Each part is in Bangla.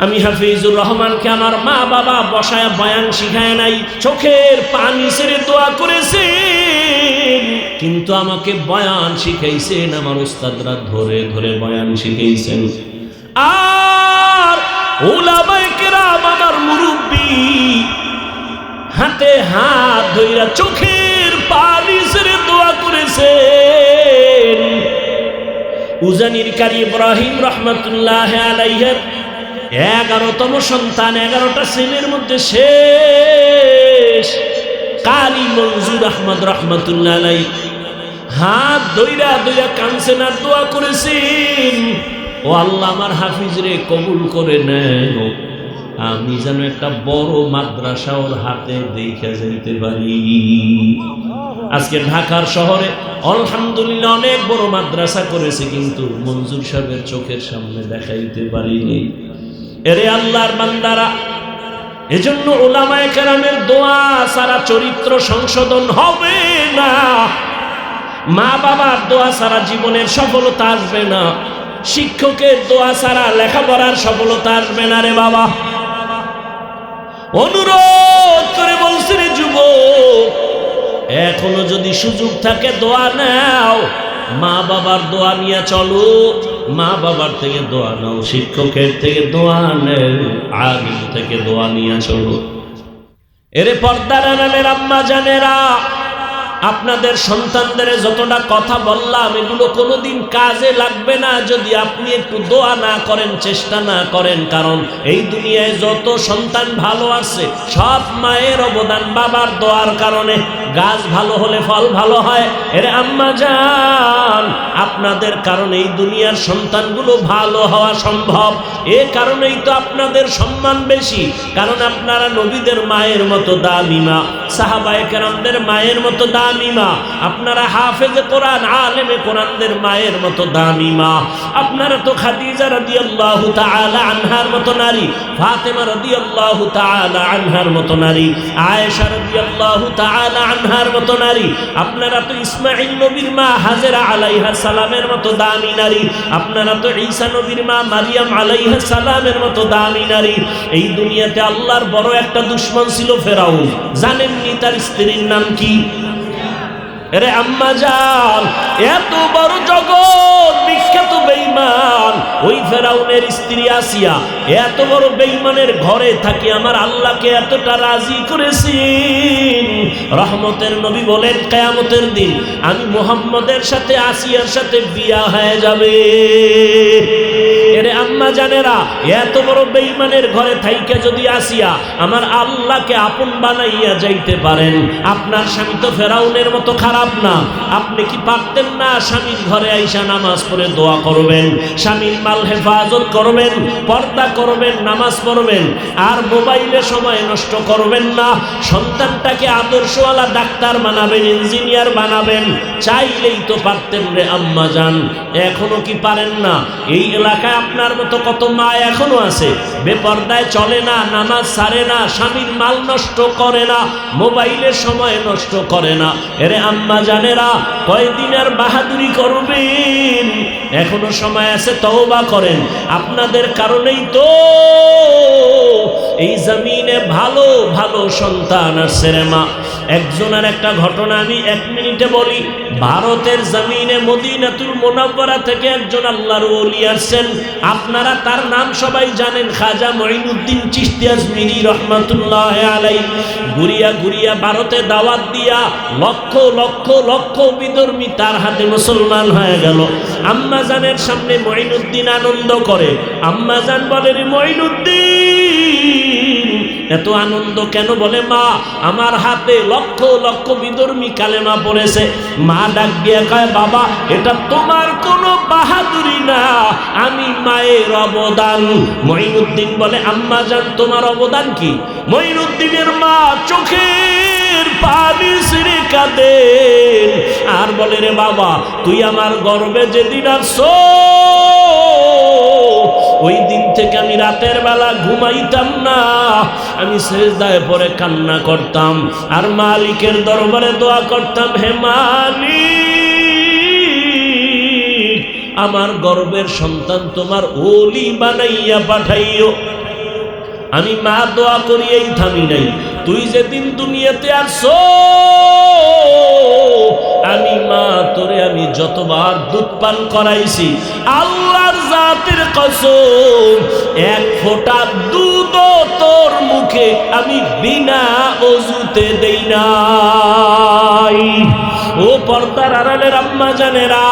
আমি হাফিজুর রহমানকে আমার মা বাবা বসায় বয়ান শিখায় নাই, চোখের পানি ছেড়ে দোয়া করেছেন, কিন্তু আমাকে বয়ান শিখাইছেন আমার উস্তাদরা ধরে ধরে বয়ান শিখাইছেন। আর উলামায়ে কেরাম আমার মুরব্বী হাতে হাত ধইরা চোখের পানি ছেড়ে দোয়া করেছেন। উজানির কারি ইব্রাহিম রহমতুল্লাহ আলাইহির 11তম সন্তান, 11টা ছেলের মধ্যে শেষ কারি মনজুর আহমদ রহমতুল্লাহ আলাইহি হাত ধইরা ধইরা কাঁদছেন আর দোয়া করেছেন, ও আল্লাহ আমার হাফিজ রে কবুল করে নেন, আমি যেন একটা বড় মাদ্রাসা ওর হাতে দেখে যেতে পারি। আজকে ঢাকার শহরে আলহামদুলিল্লাহ অনেক বড় মাদ্রাসা করেছে, কিন্তু মনজুর সাহেবের চোখের সামনে দেখাইতে পারিনি। এরে আল্লাহর বান্দারা, এজন্য উলামায়ে কেরামের দোয়া ছাড়া চরিত্র সংশোধন হবে না, মা বাবার দোয়া ছাড়া জীবনের সফলতা আসবে না, শিক্ষকের দোয়া ছাড়া লেখাপড়ার সফলতা আসবে না রে বাবা। অনুরোধ করে বলছি রে যুবক, এখনো যদি সুযোগ থাকে দোয়া নাও, মা বাবার দোয়া নিয়ে চলো, মা বাবার থেকে দোয়া নাও, শিক্ষকের থেকে দোয়া নেও, আলিম থেকে দোয়া নিয়ে চলো। এরে পর্দার আড়ালের আম্মা জানেরা, আপনাদের সন্তানদের যতটা কথা বললাম এগুলো কোনোদিন কাজে লাগবে না যদি আপনি একটু দোয়া না করেন, চেষ্টা না করেন। কারণ এই দুনিয়ায় যত সন্তান ভালো আছে সব মায়ের অবদান, বাবার দোয়ার কারণে। গাছ ভালো হলে ফল ভালো হয়। এর আম্মা জান, আপনাদের কারণে এই দুনিয়ার সন্তানগুলো ভালো হওয়া সম্ভব। এ কারণেই তো আপনাদের সম্মান বেশি, কারণ আপনারা নবীদের মায়ের মতো দামি মা, সাহাবায়ে কেরামদের মায়ের মতো দামি মা, আপনারা হাফেজে কোরআন আলেমে কোরআনদের মায়ের মতো দামি মা। আপনারা তো খাদিজা রাদিয়াল্লাহু তাআলা আনহার মতো নারী, ফাতেমা রাদিয়াল্লাহু তাআলা আনহার মতো নারী, আয়েশা রাদিয়াল্লাহু তাআলা আনহার মতো নারী। আপনারা তো ইসমাঈল নবীর মা হাজেরা আলাইহা সালামের মতো দামি নারী। আপনারা তো ঈসা নবীর মা মারিয়াম আলাইহা সালামের মতো দামি নারী। এই দুনিয়াতে আল্লাহর বড় একটা দুশমন ছিল ফেরাউন, জানেননি তার স্ত্রীর নাম কি? আরে আম্মা জান, এত বড় জগৎ বিখ্যাত বেঈমান ওই ফেরাউনের স্ত্রী আসিয়া এত বড় বেঈমানের ঘরে থাকি আমার আল্লাহকে এতটা রাজি করেছেন। রহমতের নবী বলেন, কিয়ামতের দিন আমি মুহাম্মদের সাথে আসিয়ার সাথে বিয়া হয়ে যাবে। এরে আম্মা জানেরা, এত বড় বেঈমানের ঘরে থাইকা যদি আসিয়া আমার আল্লাহকে আপন বানাইয়া যাইতে পারেন, আপনার স্বামী তো ফেরাউনের মতো খারাপ না। আপনি কি পারতেন না স্বামীর ঘরে আইসা নামাজ পড়ে দোয়া করবেন, স্বামীর মাল হেফাজত করবেন, পর্দা করবেন, নামাজ পড়বেন, আর মোবাইলে সময় নষ্ট করবেন না, সন্তানটাকে আদর্শওয়ালা ডাক্তার বানাবেন, ইঞ্জিনিয়ার বানাবেন? চাইলেই তো পারতেন রে আম্মা জান, এখনো কি পারেন না? এই এলাকায় আপনার মতো কত মা এখনো আছে বেপর্দায় চলে না, নামাজ ছাড়ে না, স্বামীর মাল নষ্ট করে না, মোবাইলের সময় নষ্ট করে না। এরে আম্মা জানেরা, কয়দিনের বাহাদুরি করবেন? এখনো সময় আছে, তওবা করেন। আপনাদের কারণেই তো এই জমিনে ভালো ভালো সন্তান আসছে রে মা। একজনের একটা ঘটনা আমি 1 মিনিটে বলি। ভারতের জমিনে মদিনাতুল মুনাওয়ারা থেকে একজন আল্লাহর ওলি আসছেন, আপনারা তার নাম সবাই জানেন, খাজা মঈনুদ্দিন চিশতি আজমিরি রহমাতুল্লাহ আলাইহি। ঘুরিয়া ঘুরিয়া ভারতে দাওয়াত দিয়া লক্ষ লক্ষ লক্ষ বিধর্মী তার হাতে মুসলমান হয়ে গেল। আম্মা জানের সামনে মঈনুদ্দিন আনন্দ করে। আম্মা জান বলে, রে মঈনুদ্দিন এত আনন্দ কেন? বলে, মা আমার হাতে লক্ষ লক্ষ বিধর্মী কালেমা পড়েছে। মা ডাক দিয়ে কয়, বাবা এটা তোমার কোনো বাহাদুরি না, আমি মায়ের অবদান। মঈনুদ্দিন বলে, আম্মা জান তোমার অবদান কি? মঈনুদ্দিনের মা চোখের পানি ছেড়ে কাঁদেন আর বলে, রে বাবা তুই আমার গর্বে যেদিন আসছো ওই দিন থেকে আমি রাতের বেলা ঘুমাইতাম না, আমি সেজদায় পড়ে কান্না করতাম আর মালিকের দরবারে দোয়া করতাম, হে মালিক আমার গর্বের সন্তান তোমার ওলি বানাইয়া পাঠাইও। আমি মা দোয়া করি এই থামি নাই, তুই যেদিন দুনিয়াতে আসছো আমি মা তোরে আমি যতবার দুধ পান করাইছি আল্লাহর জাতের কসম এক ফোঁটা দুধও তোর মুখে আমি বিনা ওযুতে দেই নাই। ও পর্দার আড়ালের আম্মা জানেরা,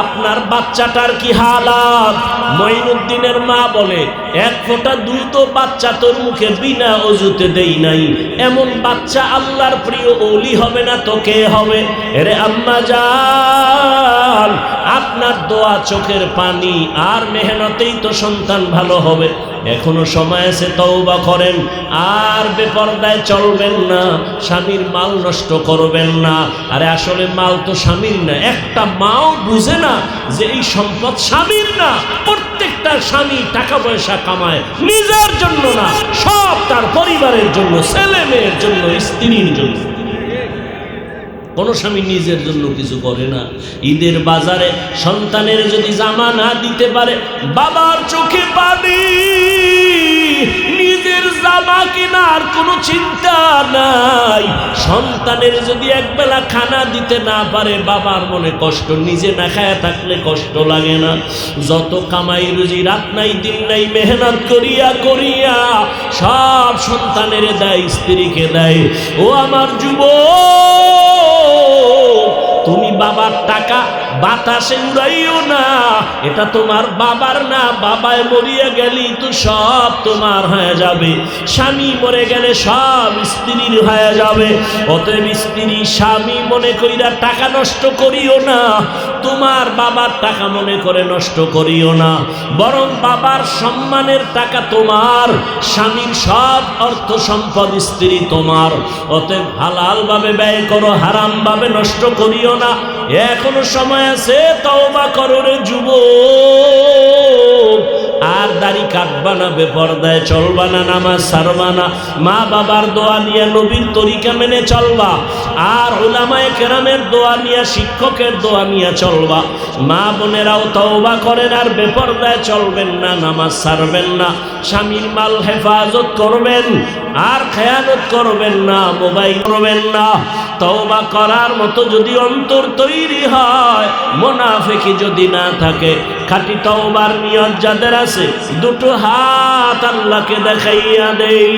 আপনার বাচ্চাটার কি হালাত? মঈনুদ্দিনের মা বলে এক ফোঁটা দুধও বাচ্চা তোর মুখে বিনা ওযুতে দেই নাই। এমন বাচ্চা আল্লাহর প্রিয় ওলি হবে না তো কে হবে? এরে আম্মা জান, আপনার দোয়া, চোখের পানি আর মেহনতেই তো সন্তান ভালো হবে। এখনো সময় আছে, তওবা করেন। আর বেপরদায় চলবেন না, স্বামীর মাল নষ্ট করবেন না। আরে আসলে মাল তো স্বামীর না। একটা মাও বুঝে না যে এই সম্পদ স্বামীর না। প্রত্যেকটা স্বামী টাকা পয়সা কামায় নিজের জন্য না, সব তার পরিবারের জন্য, ছেলে মেয়ের জন্য, স্ত্রীর জন্য। কোনো স্বামী নিজের জন্য কিছু করে না। ঈদের বাজারে সন্তানের যদি জামা না দিতে পারে, বাবার চোখে পানি, নিজের জামা কেনার কোনো চিন্তা নাই। সন্তানের যদি একবেলা খানা দিতে না পারে, বাবার মনে কষ্ট, নিজে না খায়া থাকলে কষ্ট লাগে না? যত কামাই রুজি রাত নাই দিন নাই মেহনত করিয়া করিয়া সব সন্তানের দেয়, স্ত্রীকে দেয়। ও আমার যুবক, তুমি বাবার টাকা বাতাসে উড়াইও না, এটা তোমার বাবার না। বাবায় মরিয়া গেলি তো সব তোমার হয়ে যাবে, স্বামী মরে গেলে সব স্ত্রীর হয়ে যাবে। অতএব স্ত্রী স্বামী মনে কইরা টাকা নষ্ট করিও না, তোমার বাবার টাকা মনে করে নষ্ট করিও না। বরং বাবার সম্মানের টাকা তোমার, স্বামীর সব অর্থ সম্পদ স্ত্রী তোমার। অতএব হালাল ভাবে ব্যয় করো, হারাম ভাবে নষ্ট করিও না। এখনো সময় আছে, তওবা করো রে যুবক। আর দাড়ি কাটবা না, বেপরদায় চলবা না, নামাজ ছাড়বা না, মা বাবার দোয়া নিয়ে নবীর তরিকা মেনে চলবা, আর উলামায়ে কেরামের দোয়া নিয়ে, শিক্ষকের দোয়া নিয়ে চলবা। মা বোনেরাও তওবা করেন, আর বেপরদায় চলবেন না, নামাজ ছাড়বেন না, স্বামীর মাল হেফাজত করবেন, আর খেয়ানত করবেন না, মোবাইল করবেন না। তওবা করার মতো যদি অন্তর তৈরি হয়, মুনাফিকি যদি না থাকে, খাঁটি তওবার নিয়ত যাদের আছে, দুটো হাত আল্লাহকে দেখাইয়া দেই,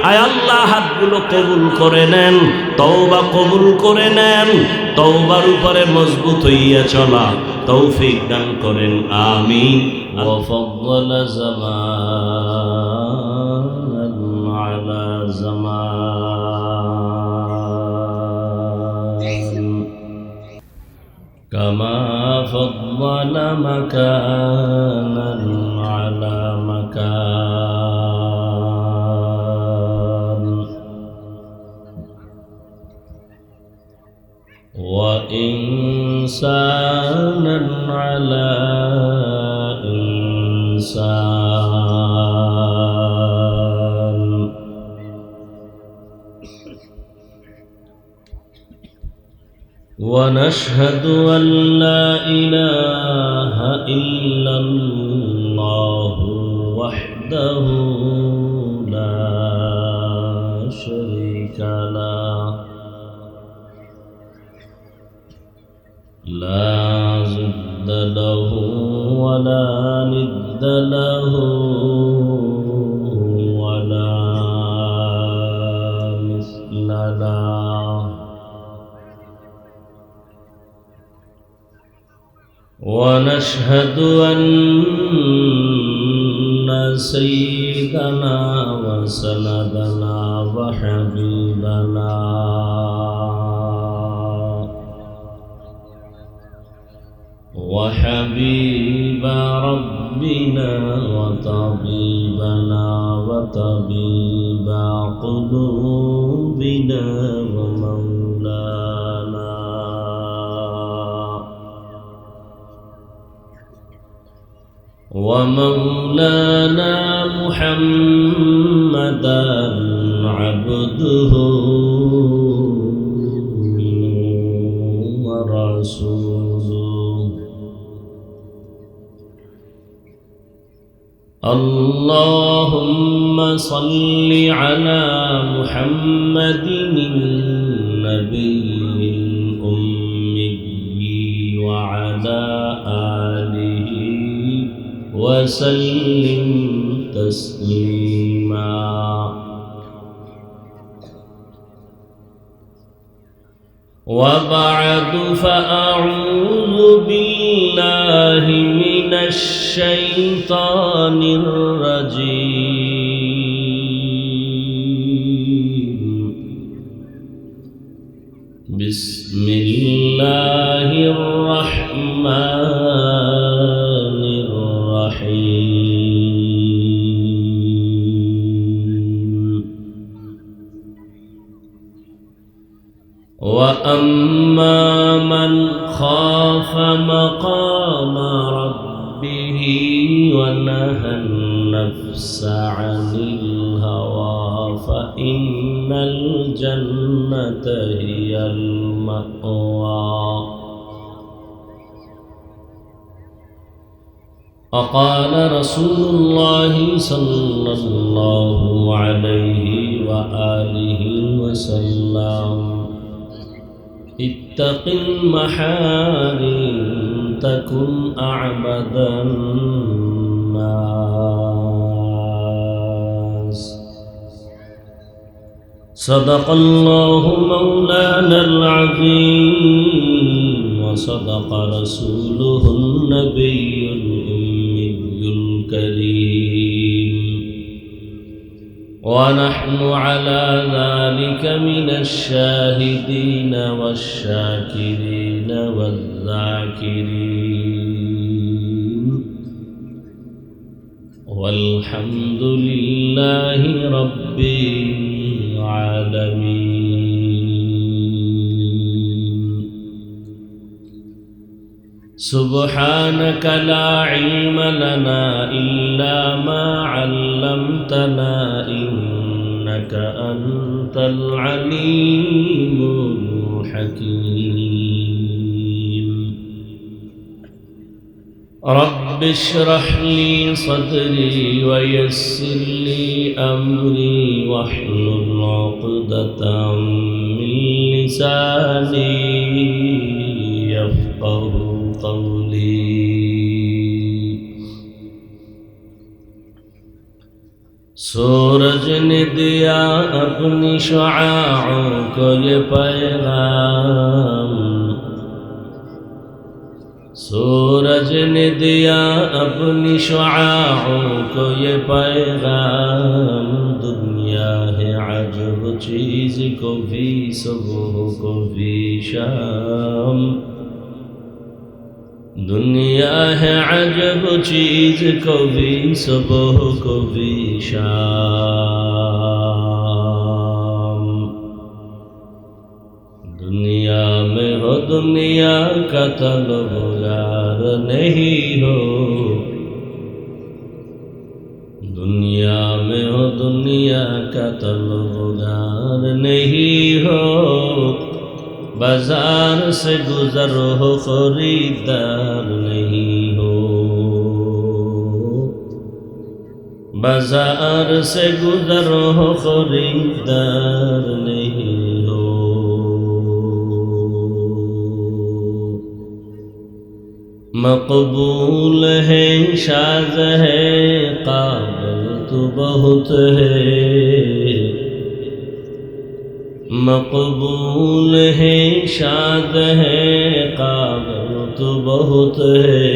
আয় আল্লাহ হাতগুলো কবুল করে নেন, তওবা কবুল করে নেন। তওবার উপরে মজবুত হইয়া চলা তৌফিক দান করেন, আমিন। ওয়াফাদ্দাল জামান আলা জামান কামা فضل مكانا على مكان وإنسانا على إنسان ونشهد أن لا إله إلا الله وحده لا شريك له لا ضد له ولا ند له ولا مثل له ونشهد أن سيدنا وسندنا وحبيبنا وحبيب ربنا وطبيبنا وطبيب قلوبنا ومولانا ومولانا محمدا عبده ورسوله اللهم صل على محمد النبي الأمي وعلى آله وسلم تسليما وبعد فأعوذ بالله من الشيطان الرجيم بسم الله الرحمن الرحيم وأما من خاف مقام ربه ونهى النفس عن الهوى فإن الجنة هي المأوى وقال رسول الله صلى الله عليه وآله وسلم اتق المحارم تكن أعبد الناس صدق الله مولانا العظيم وصدق رسوله النبي الأمي الكريم ونحن على ذلك من الشاهدين والشاكرين والذاكرين والحمد لله رب العالمين سبحانك لا علم لنا إلا ما علمتنا إنك أنت العليم الحكيم رب اشرح لي صدري ويسر لي أمري واحلل عقدة من لساني يفقه قولي سورج نے دیا اپنی شعاعوں کو یہ پیغام سورج نے دیا اپنی شعاعوں کو یہ پیغام دنیا ہے عجب چیز کو بھی صبح کو بھی شام دنیا ہے عجب چیز کو بھی صبح کو بھی شام دنیا میں ہو دنیا کا طلبگار نہیں ہو دنیا میں ہو دنیا کا طلبگار نہیں ہو بازار سے گزر ہو خریدار نہیں ہو بازار سے گزر ہو خریدار نہیں ہو مقبول ہے شاذ ہے قابل تو بہت ہے مقبول ہے شاد ہے قابل تو بہت ہے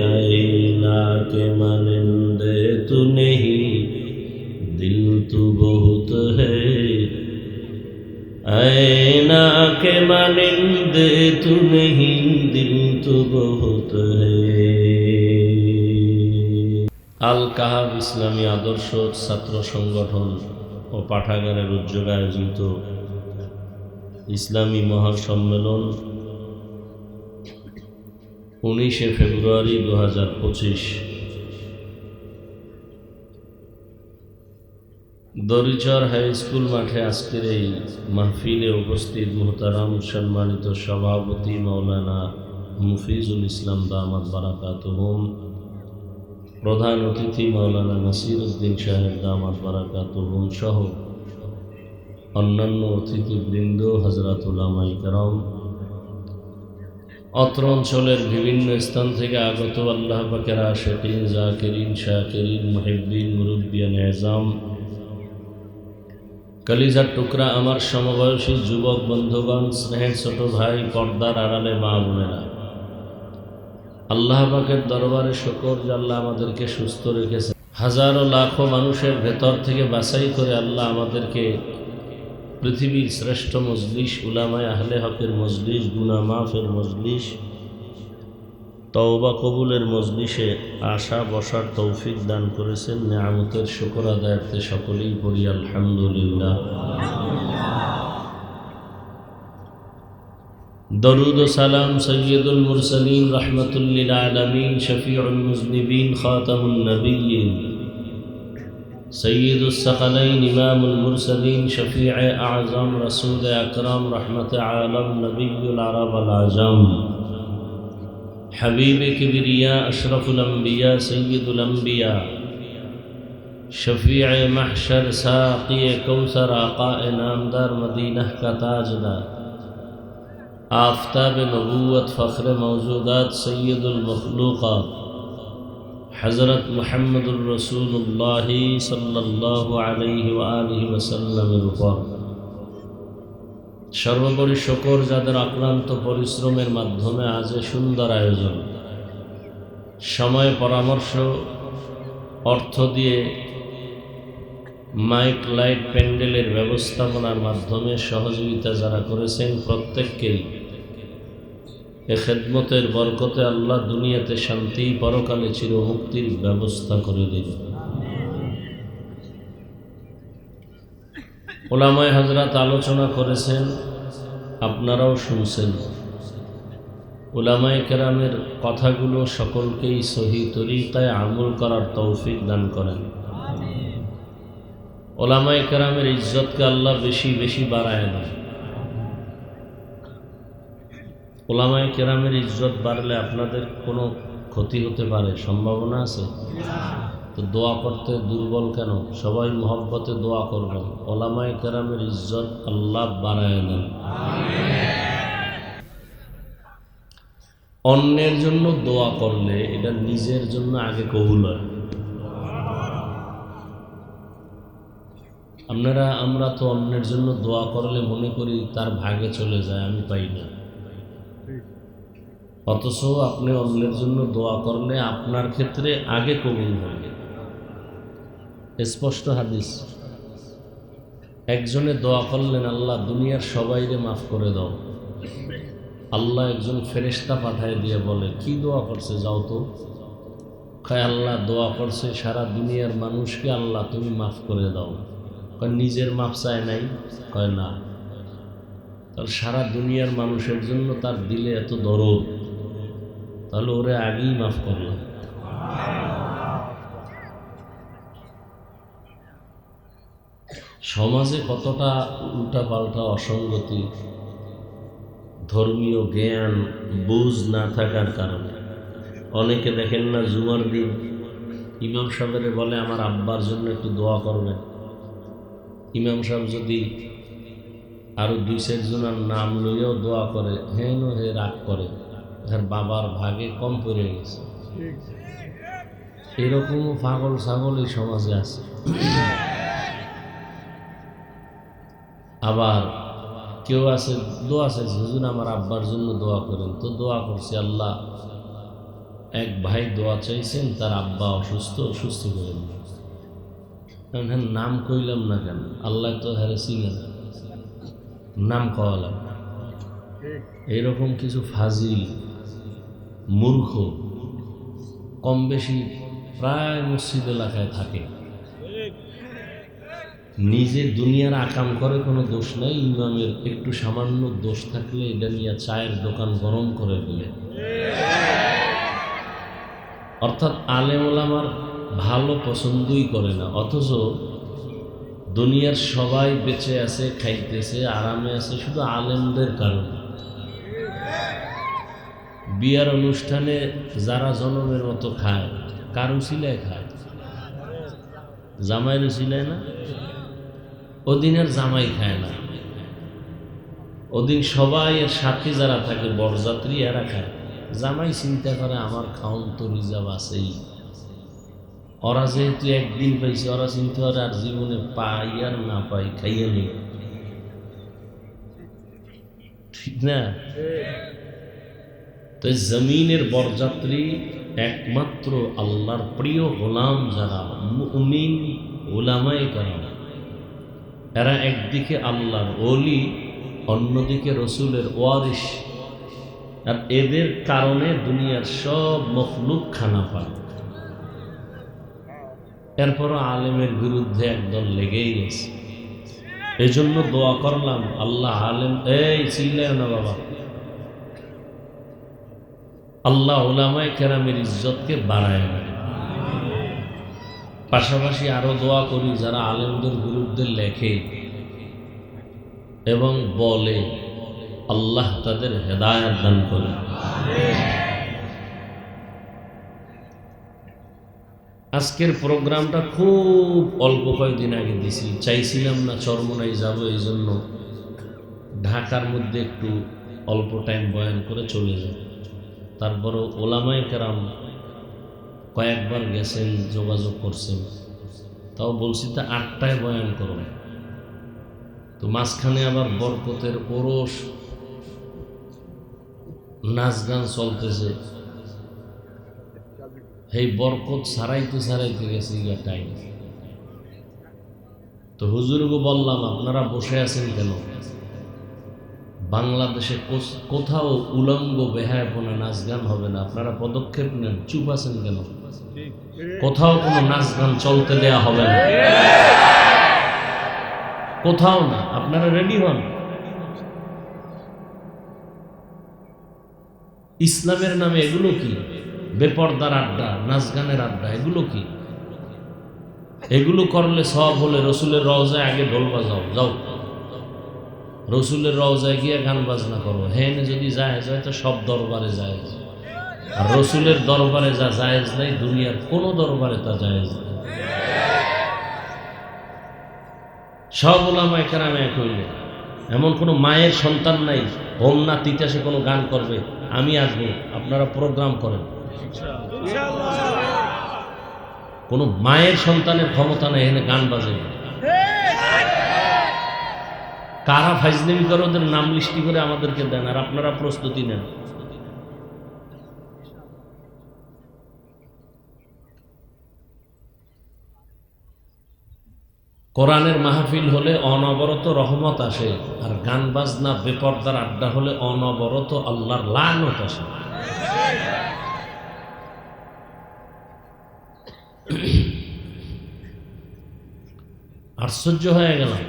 آئینہ کے مانند تو نہیں دل تو بہت ہے آئینہ کے مانند تو نہیں دل تو بہت ہے আল কাহাব ইসলামী আদর্শ ছাত্র সংগঠন ও পাঠাগারের উদ্যোগে আয়োজিত ইসলামী মহাসম্মেলন 19 ফেব্রুয়ারি 2025 দরিচর হাই স্কুল মাঠে আজকের এই মাহফিলে উপস্থিত মুহতারাম সম্মানিত সভাপতি মাওলানা মুফিজুল ইসলাম দামাত বারাকাতুহুম প্রধান অতিথি মাওলানা নাসির উদ্দিন সাহেব দামাত বারাকাতুহুম সহ অন্যান্য অতিথিবৃন্দ, হযরত উলামায়ে কেরাম, অত্র অঞ্চলের বিভিন্ন স্থান থেকে আগত আল্লাহ পাকের আশিকিন, জাকিরিন, শাকিরিন, মুহিব্বিন, মুরব্বিয়ান এজাম, কলিজার টুকরা আমার সমবয়সী যুবক বন্ধুগণ, স্নেহের ছোট ভাই, পর্দার আড়ালে মা বোনেরা, আল্লাহ পাকের দরবারে শুকর যে আল্লাহ আমাদেরকে সুস্থ রেখেছে। হাজারো লাখো মানুষের ভেতর থেকে বাছাই করে আল্লাহ আমাদেরকে পৃথিবীর শ্রেষ্ঠ মজলিস, উলামায়ে আহলে হকের মজলিস, গুনাহ মাফের মজলিস, তওবা কবুলের মজলিসে আসা বসার তৌফিক দান করেছেন। নিয়ামতের শুকর আদায়ার্থে সকলেই পড়ি আলহামদুলিল্লাহ। দরুদ ও সালাম সৈয়দুল মুরসালিন, রাহমাতুল লিল আলামিন, শফিউল মুজনিবিন, খাতামুন নবিয়্যিন, সৈয়দুস সাকালাইন, ইমামুল মুরসালিন, শফিউ আযম, রাসূল আকরাম, রহমত আলম, নবিয়্যুল আরব ওয়াল আজম, হাবিব কিবরিয়া, আশরাফুল আম্বিয়া, সৈয়দুল আম্বিয়া, শফিউ মাহশর, সাকি কৌসর, আকা নামদার, মদিনাহ কা তাজদার, आफ़ताब नबूवत, फ़ख्र मौजूदात, सैयदुल मखलूक़ात, हज़रत मुहम्मदुर रसूलुल्लाह सल्लल्लाहु अलैहि व आलिहि वसल्लमेर উপর সর্বোপরি শুকর যাদের আক্রান্ত পরিশ্রমের মাধ্যমে আজ সুন্দর আয়োজন, সময়, পরামর্শ, অর্থ দিয়ে মাইক, লাইট, প্যান্ডেলের ব্যবস্থাপনার মাধ্যমে সহযোগিতা যারা করেছেন প্রত্যেককেই এ খেদমতের বরকতে আল্লাহ দুনিয়াতে শান্তি, পরকালে চিরমুক্তির ব্যবস্থা করে দিন। উলামায়ে হযরত আলোচনা করেছেন, আপনারাও শুনছেন। উলামায়ে কেরামের কথাগুলো সকলকেই সহি তরিকায় আমল করার তৌফিক দান করেন। উলামায়ে কেরামের ইজ্জতকে আল্লাহ বেশি বেশি বাড়ায় না। উলামায়ে কেরামের ইজ্জত বাড়লে আপনাদের কোনো ক্ষতি হতে পারে, সম্ভাবনা আছে? তো দোয়া করতে দুর্বল কেন? সবাই মহব্বতে দোয়া করবেন, উলামায়ে কেরামের ইজ্জত আল্লাহ বাড়ায় নেন। অন্যের জন্য দোয়া করলে এটা নিজের জন্য আগে কবুল হয়। আমরা তো অন্যের জন্য দোয়া করলে মনে করি তার ভাগে চলে যায়, আমি পাই না। অথচ আপনি অন্যের জন্য দোয়া করলে আপনার ক্ষেত্রে আগে কবুল হবে। স্পষ্ট হাদিস। একজনে দোয়া করলেন, আল্লাহ দুনিয়ার সবাইরে মাফ করে দাও। আল্লাহ একজন ফেরেশতা পাঠায় দিয়ে বলে, কি দোয়া করছে, যাও তো। কয় আল্লাহ দোয়া করছে সারা দুনিয়ার মানুষকে আল্লাহ তুমি মাফ করে দাও। কয় নিজের মাফ চায় নাই? কয় না। তাহলে সারা দুনিয়ার মানুষের জন্য তার দিলে এত দরদ, তাহলে ওরে আগেই মাফ করলাম। সমাজে কতটা উল্টাপাল্টা অসঙ্গতি, ধর্মীয় জ্ঞান বুঝ না থাকার কারণে অনেকে দেখেন না, জুমার দিন ইমাম সাহেবের বলে আমার আব্বার জন্য একটু দোয়া করবেন। ইমাম সাহেব যদি আরো 2-4 জনের নাম লইয়াও দোয়া করে, হেন হে রাগ করে, তার বাবার ভাগে কম পড়ে গেছে। এরকমও পাগল ছাগল এই সমাজে আছে। আবার কেউ আছে দোয়া চাইছে, হুজুর আমার আব্বার জন্য দোয়া করেন। তো দোয়া করছি, আল্লাহ এক ভাই দোয়া চাইছেন, তার আব্বা অসুস্থ, সুস্থ করেন। হ্যাঁ, নাম কইলাম না কেন? আল্লাহ তো হেরেছি না, নাম কওয়ালাম। এইরকম কিছু ফাজিল মূর্খ কম বেশি প্রায় মসজিদ এলাকায় থাকে। নিজে দুনিয়ার আকাম করে, কোনো দোষ নাই। ইমামের একটু সামান্য দোষ থাকলে এটা নিয়ে চায়ের দোকান গরম করে দিলে। অর্থাৎ আলেম ওলামার ভালো পছন্দই করে না, অথচ দুনিয়ার সবাই বেঁচে আছে, খাইতেছে, আরামে আছে শুধু আলেমদের কারণে। বিয়ার অনুষ্ঠানে যারা জনমের মতো খায়, কার উসিলায় খায়? জামাইয়ের উসিলায় না? ওদিন আর জামাই খায় না, ওদিন সবাই এর সাথে যারা থাকে বরযাত্রী এরা খায়। জামাই চিন্তা করে আমার খাওন তো রিজার্ভ আছেই, ওরা যেহেতু একদিন পাইছে, ওরা চিন্তা করে আর জীবনে পাই আর না পাই খাইয়ে নেই, ঠিক না? তো জমিনের বরযাত্রী একমাত্র আল্লাহর প্রিয় গোলাম যারা মুমিন উলামায়ে কেরাম, এরা একদিকে আল্লাহর ওলি, অন্যদিকে রসুলের ওয়ারিস। আর এদের কারণে দুনিয়ার সব মখলুক খানা পায়। এরপরও আলেমের বিরুদ্ধে একদল লেগেই গেছে। এই জন্য দোয়া করলাম, আল্লাহ আলেম, এই চিল্লায় না বাবা, আল্লাহ উলামায়ে কেরামের ইজ্জতকে বাড়ায় না। পাশাপাশি আরো দোয়া করি যারা আলেমদের বিরুদ্ধে লেখে এবং বলে, আল্লাহ তাদের হেদায়েত দান করে। আজকের প্রোগ্রামটা খুব অল্প কয়েকদিন আগে দিছি, চাইছিলাম না চরমোনাই যাব, এই জন্য ঢাকার মধ্যে একটু অল্প টাইম বয়ান করে চলে যাব। তারপরও ওলামায়ে কেরাম কয়েকবার গেছেন, যোগাযোগ করছেন, তাও বলছি তা 8টায় বয়ান করো। তো মাঝখানে আবার বরকতের ওরস, নাচ গান চলতেছে, এই বরকত সারাইতে সারাইতে গেছে টাইম। তো হুজুরকে বললাম, আপনারা বসে আছেন কেন? বাংলাদেশে কোথাও উলঙ্গ বেহায়াপনা নাচ গান হবে না, আপনারা পদক্ষেপ নেন, চুপ আছেন কেন? কোথাও কোনো নাচ গান চলতে দেয়া হবে না, কোথাও না, আপনারা রেডি হন। ইসলামের নামে এগুলো কি? বেপরদার আড্ডা, নাচ গানের আড্ডা, এগুলো কি? এগুলো করলে সব হলে রসুলের রওজায় আগে ঢোল বাজাও, যাও রসুলের রওজায় গিয়ে গান বাজনা করো। হ্যাঁ, যদি জায়েজ হয় তো সব দরবারে জায়েজ, আর রসুলের দরবারে যা জায়েজ নাই দুনিয়ার কোনো দরবারে তা জায়েজ নেই। সব ওলামায়ে কেরাম এক হইলে, এমন কোনো মায়ের সন্তান নাই হোম না তিতাসে কোনো গান করবে, আমি আসবো, আপনারা প্রোগ্রাম করেন। কোনো মায়ের সন্তানের ক্ষমতা নেই এখানে গান বাজে। কারা ফাইজলামি করে ওদের নাম লিস্টি করে আমাদেরকে দেন, আর আপনারা প্রস্তুতি নেন। কোরআনের মাহফিল হলে অনবরত রহমত আসে, আর গান বাজনা বেপরদার আড্ডা হলে অনবরত আল্লাহর লানত আসে। আশ্চর্য হয়ে গেলাম।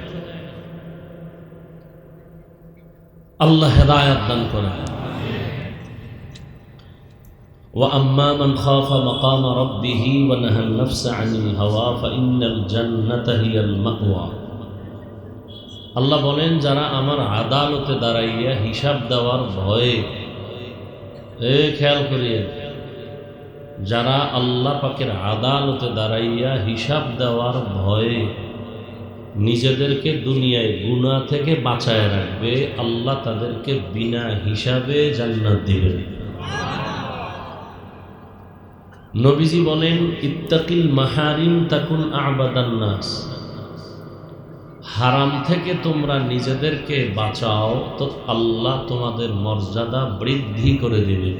আল্লাহ হেদায়েত দান করেন। وأما من خاف مقام ربه ونهى النفس عن الهوى فإن الجنة هي المأوى। আল্লাহ বলেন, যারা আমার আদালতে দাঁড়াইয়া হিসাব দেওয়ার ভয়ে, খেয়াল করিয়ে, যারা আল্লাহ পাকের আদালতে দাঁড়াইয়া হিসাব দেওয়ার ভয়ে নিজেদেরকে দুনিয়ায় গুনাহ থেকে বাঁচায় রাখবে, আল্লাহ তাদেরকে বিনা হিসাবে জান্নাত দিবেন। নবীজি বলেন, ইত্তাকিল মাহারিম তাকুন আবাদান নাস। হারাম থেকে তোমরা নিজেদেরকে বাঁচাও তো আল্লাহ তোমাদের মর্যাদা বৃদ্ধি করে দেবে।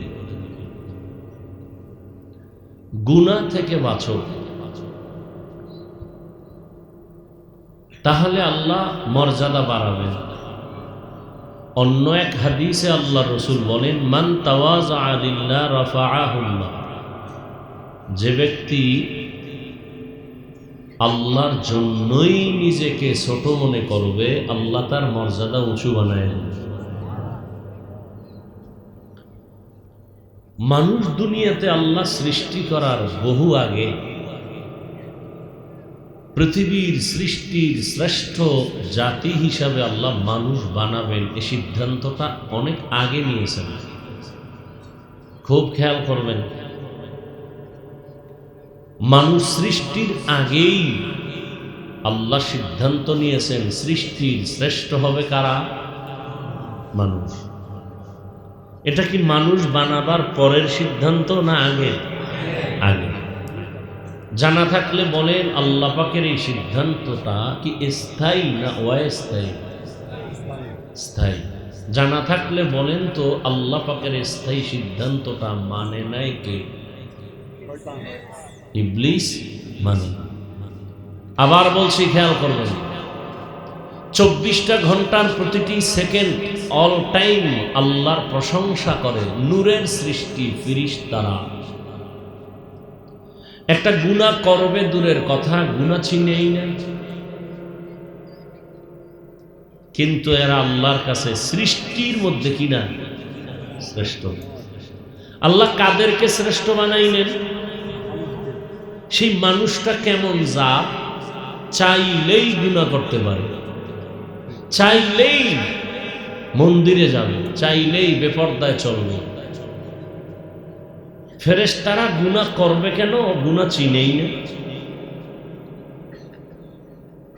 গুনাহ থেকে বাঁচো, তাহলে আল্লাহ মর্যাদা বাড়াবেন। অন্য এক হাদিসে আল্লাহ রসুল বলেন, মান তাওয়াযা লিল্লাহ রাফাআহুল্লাহ। যে ব্যক্তি আল্লাহর জন্যই নিজেকে ছোট মনে করবে, আল্লাহ তার মর্যাদা উঁচু বানায় দেবে। মানুষ দুনিয়াতে আল্লাহ সৃষ্টি করার বহু আগে পৃথিবীর সৃষ্টির শ্রেষ্ঠ জাতি হিসাবে আল্লাহ মানুষ বানাবেন, এই সিদ্ধান্তটা অনেক আগে নিয়েছেন। খুব খেয়াল করবেন, মানুষ সৃষ্টির আগেই আল্লাহ সিদ্ধান্ত নিয়েছেন সৃষ্টির শ্রেষ্ঠ হবে কারা? মানুষ। এটা কি মানুষ বানাবার পরের সিদ্ধান্ত না আগে? আগে। জানা থাকলে বলেন আল্লাহ পাকের এই সিদ্ধান্তটা কি স্থায়ী না অস্থায়ী? স্থায়ী। জানা থাকলে বলেন তো আল্লাহ পাকের স্থায়ী সিদ্ধান্তটা মানে নাই কে? ইবলিস মানে। আবার বলছি, খেয়াল করবেন, 24টা ঘন্টার প্রতিটি সেকেন্ড অল টাইম আল্লাহর প্রশংসা করে নূরের সৃষ্টি ফেরেশতারা। একটা গুনাহ করবে দূরের কথা, গুনাহ চিনেই না, কিন্তু এরা আল্লাহর কাছে সৃষ্টির মধ্যে কিনা শ্রেষ্ঠ। আল্লাহ কাদেরকে শ্রেষ্ঠ বানাইলেন? সেই মানুষটা কেমন, যা চাইলেই গুনাহ করতে পারে, চাইলেই মন্দিরে যাবে, চাইলেই বেপরদায় চলবে। ফেরেশতারা গুনাহ করবে কেন? গুনাহ চিনেই না।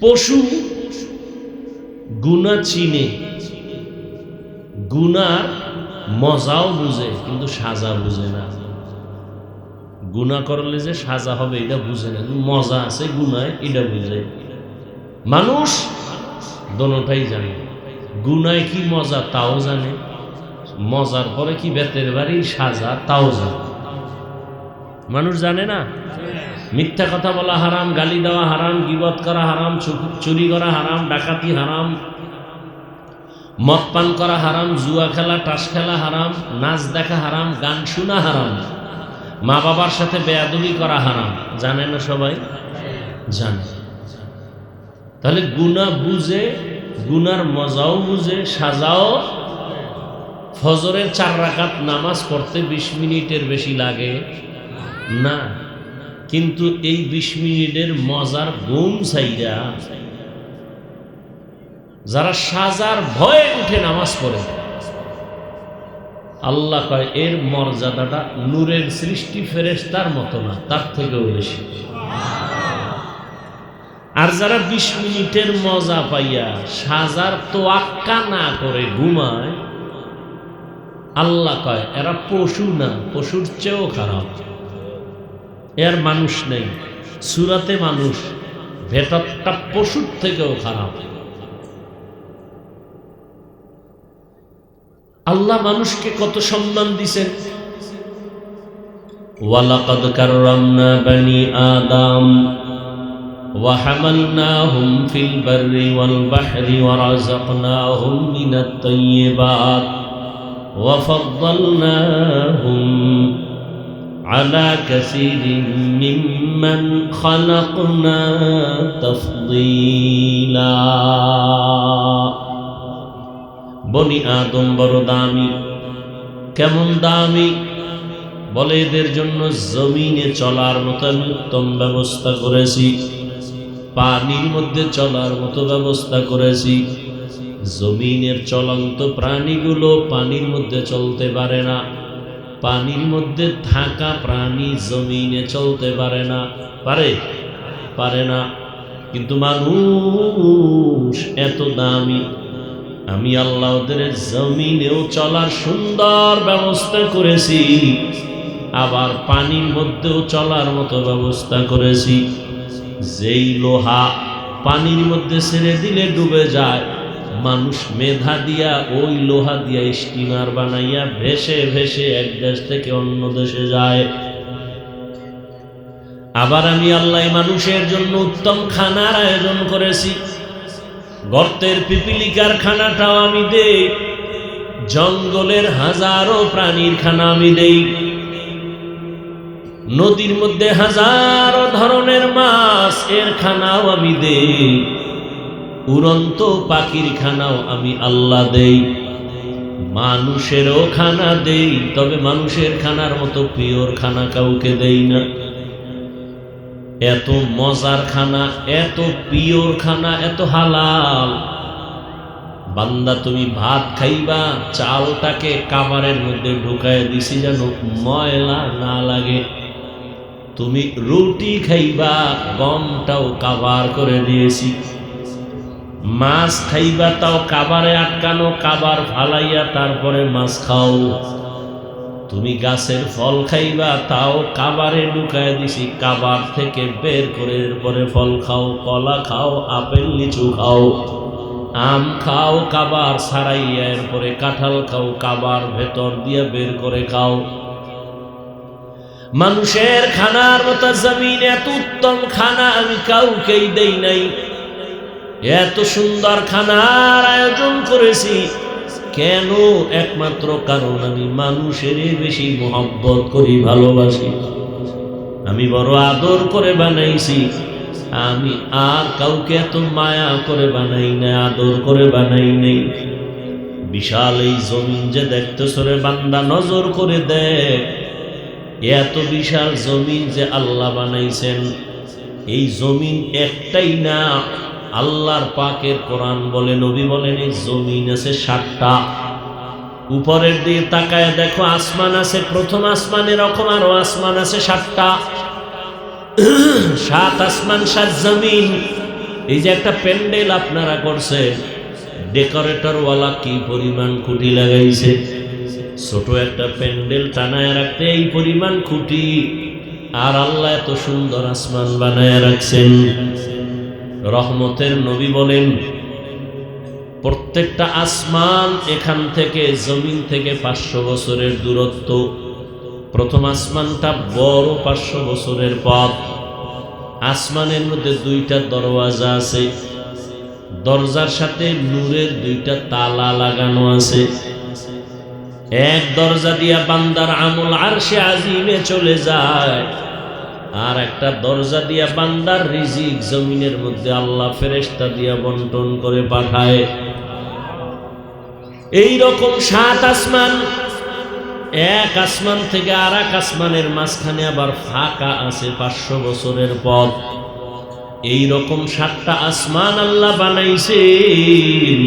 পশু গুনাহ চিনে, গুনার মজাও বুঝে, কিন্তু সাজা বুঝে না। গুনাহ করলে যে সাজা হবে এটা বুঝে না, মজা আছে গুনায় এটা বুঝে। মানুষ দোনোটাই জানে, গুনায় কি মজা তাও জানে, মজার পরে কি বেতের বাড়ির সাজা তাও জানে। মানুষ জানে না? মিথ্যা কথা বলা হারাম, গালি দেওয়া হারাম, গীবত করা হারাম, চুরি করা হারাম, ডাকাতি হারাম, মদ পান করা হারাম, জুয়া খেলা তাস খেলা হারাম, নাচ দেখা হারাম, গান শোনা হারাম, মা বাবার সাথে বেয়াদবি করা হারাম। জানে না সবাই? জানে। তাহলে গুনাহ বুঝে, গুনার মজাও বুঝে, সাজাও। ফজরের 4 রাকাত নামাজ পড়তে 20 মিনিটের বেশি লাগে না, কিন্তু এই 20 মিনিটের মজার ঘুম ছাইরা যারা সাজার ভয়ে উঠে নামাজ পড়ে, আল্লাহ কয় এর মর্যাদাটা নূরের সৃষ্টি ফেরেশতার মতো না, তার থেকেও বেশি। আর যারা 20 মিনিটের মজা পাইয়া সাজার তোয়াক্কা না করে ঘুমায়, আল্লাহ কয় এরা পশু না, পশুর চেয়েও খারাপ। এর মানুষ নেই, সুরাতে মানুষ, ভেতরটা পশুর থেকেও খারাপ। আল্লাহ মানুষকে কত সম্মান দিছেন। ওয়ালাকাদ কাররামনা বানি আদম ওয়া হামালনাহুম ফিল বাররি ওয়াল বাহরি ওয়া রাযাকনাহুম মিনাত তাইয়্যিবাত ওয়া ফাদ্দালনাহুম আলা কাসীরিন মিম্মান খালাকনা তাফদীলা। বনি আদম বড় দামি। কেমন দামি? বলে এদের জন্য জমিনে চলার মতো আমি উত্তম ব্যবস্থা করেছি, পানির মধ্যে চলার মতো ব্যবস্থা করেছি। জমিনের চলন্ত প্রাণীগুলো পানির মধ্যে চলতে পারে না, পানির মধ্যে থাকা প্রাণী জমিনে চলতে পারে না। পারে? পারে না। কিন্তু মানুষ এত দামি, আমি আল্লাহ ওদের জমিনেও চলার সুন্দর ব্যবস্থা করেছি, আবার পানির মধ্যেও চলার মতো ব্যবস্থা করেছি। যেই লোহা পানির মধ্যে ছেড়ে দিলে ডুবে যায়, মানুষ মেধা দিয়া ওই লোহা দিয়া স্টিমার বানাইয়া ভেসে ভেসে এক দেশ থেকে অন্য দেশে যায়। আবার আমি আল্লাহ মানুষের জন্য উত্তম খানার আয়োজন করেছি। গর্তের পিপিলিকার খানাটাও আমি দেই, জঙ্গলের হাজারো প্রাণীর খানা আমি দেই, নদীর মধ্যে হাজারো ধরনের মাছ এর খানাও আমি দেই, উড়ন্ত পাখির খানাও আমি আল্লাহ দেই, মানুষেরও খানা দেই। তবে মানুষের খানার মতো পিওর খানা কাউকে দেই না। এত মজার খানা, এত পিওর খানা, এত হালাল। বান্দা তুমি ভাত খাইবা, চালটাকে কাভারের মধ্যে ঢুকায় দিছি যেন ময়লা না লাগে। তুমি রুটি খাইবা, গমটাও কাবার করে দিয়েছি। মাছ খাইবা, তাও কাবারে আটকানো, কাবার ফালাইয়া তারপরে মাছ খাও। তুমি গাছের ফল খাইবা, তাও কাবারে ঢুকায় দিছি, কাবার থেকে বের করে এরপরে ফল খাও। কলা খাও, আপেল লিচু খাও, আম খাও, কাবার ছাড়াইয়া এরপরে কাঁঠাল খাও, কাবার ভেতর দিয়ে বের করে খাও। মানুষের খানার মতো জমিনে এত উত্তম খানা আমি কাউকেই দেই নাই। এত সুন্দর খানার আয়োজন করেছি কেন? একমাত্র কারণ আমি মানুষের বেশি মহব্বত করি, ভালোবাসি। আমি বড় আদর করে বানাইছি। আমি আর কাউকে এত মায়া করে বানাই না, আদর করে বানাই নাই। বিশাল এই জমিন যে দেখতেছ রে বান্দা, নজর করে দেখ। এত বিশাল জমিন যে আল্লাহ বানাইছেন, এই জমিন একটাই না। আল্লাহর পাকের কোরআন বলে, নবী বলেন, এই জমিন আছে 7টা। উপরের দিকে তাকায় দেখো, আসমান আছে, প্রথম আসমান এরকম আরো আসমান আছে 7টা। 7 আসমান 7 জমিন। এই যে একটা প্যান্ডেল আপনারা করছেন, ডেকোরেটর ওয়ালা কি পরিমাণ খুঁটি লাগাইছে। ছোট একটা প্যান্ডেল টানায় রাখতে এই পরিমাণ খুঁটি, আর আল্লাহ এত সুন্দর আসমান বানায় রাখছেন। রহমতের নবী বলেন, প্রত্যেকটা আসমান এখান থেকে, জমিন থেকে 500 বছরের দূরত্ব। প্রথম আসমানটা বড় 500 বছরের পথ। আসমানের মধ্যে 2টা দরওয়াজা আছে, দরজার সাথে নূরের 2টা তালা লাগানো আছে। এক দরজা দিয়া বান্দার আমল আরশে আজিমে চলে যায়, আর একটা দরজা দিয়া বান্দার রিজিক জমিনের মধ্যে আল্লাহ ফেরেশতা দিয়া বন্টন করে পাঠায়। এই রকম 7 আসমান। এক আসমান থেকে আর এক আসমানের মাঝখানে আবার ফাঁকা আছে 500 বছরের পর। এই রকম 7টা আসমান আল্লাহ বানাইছেন।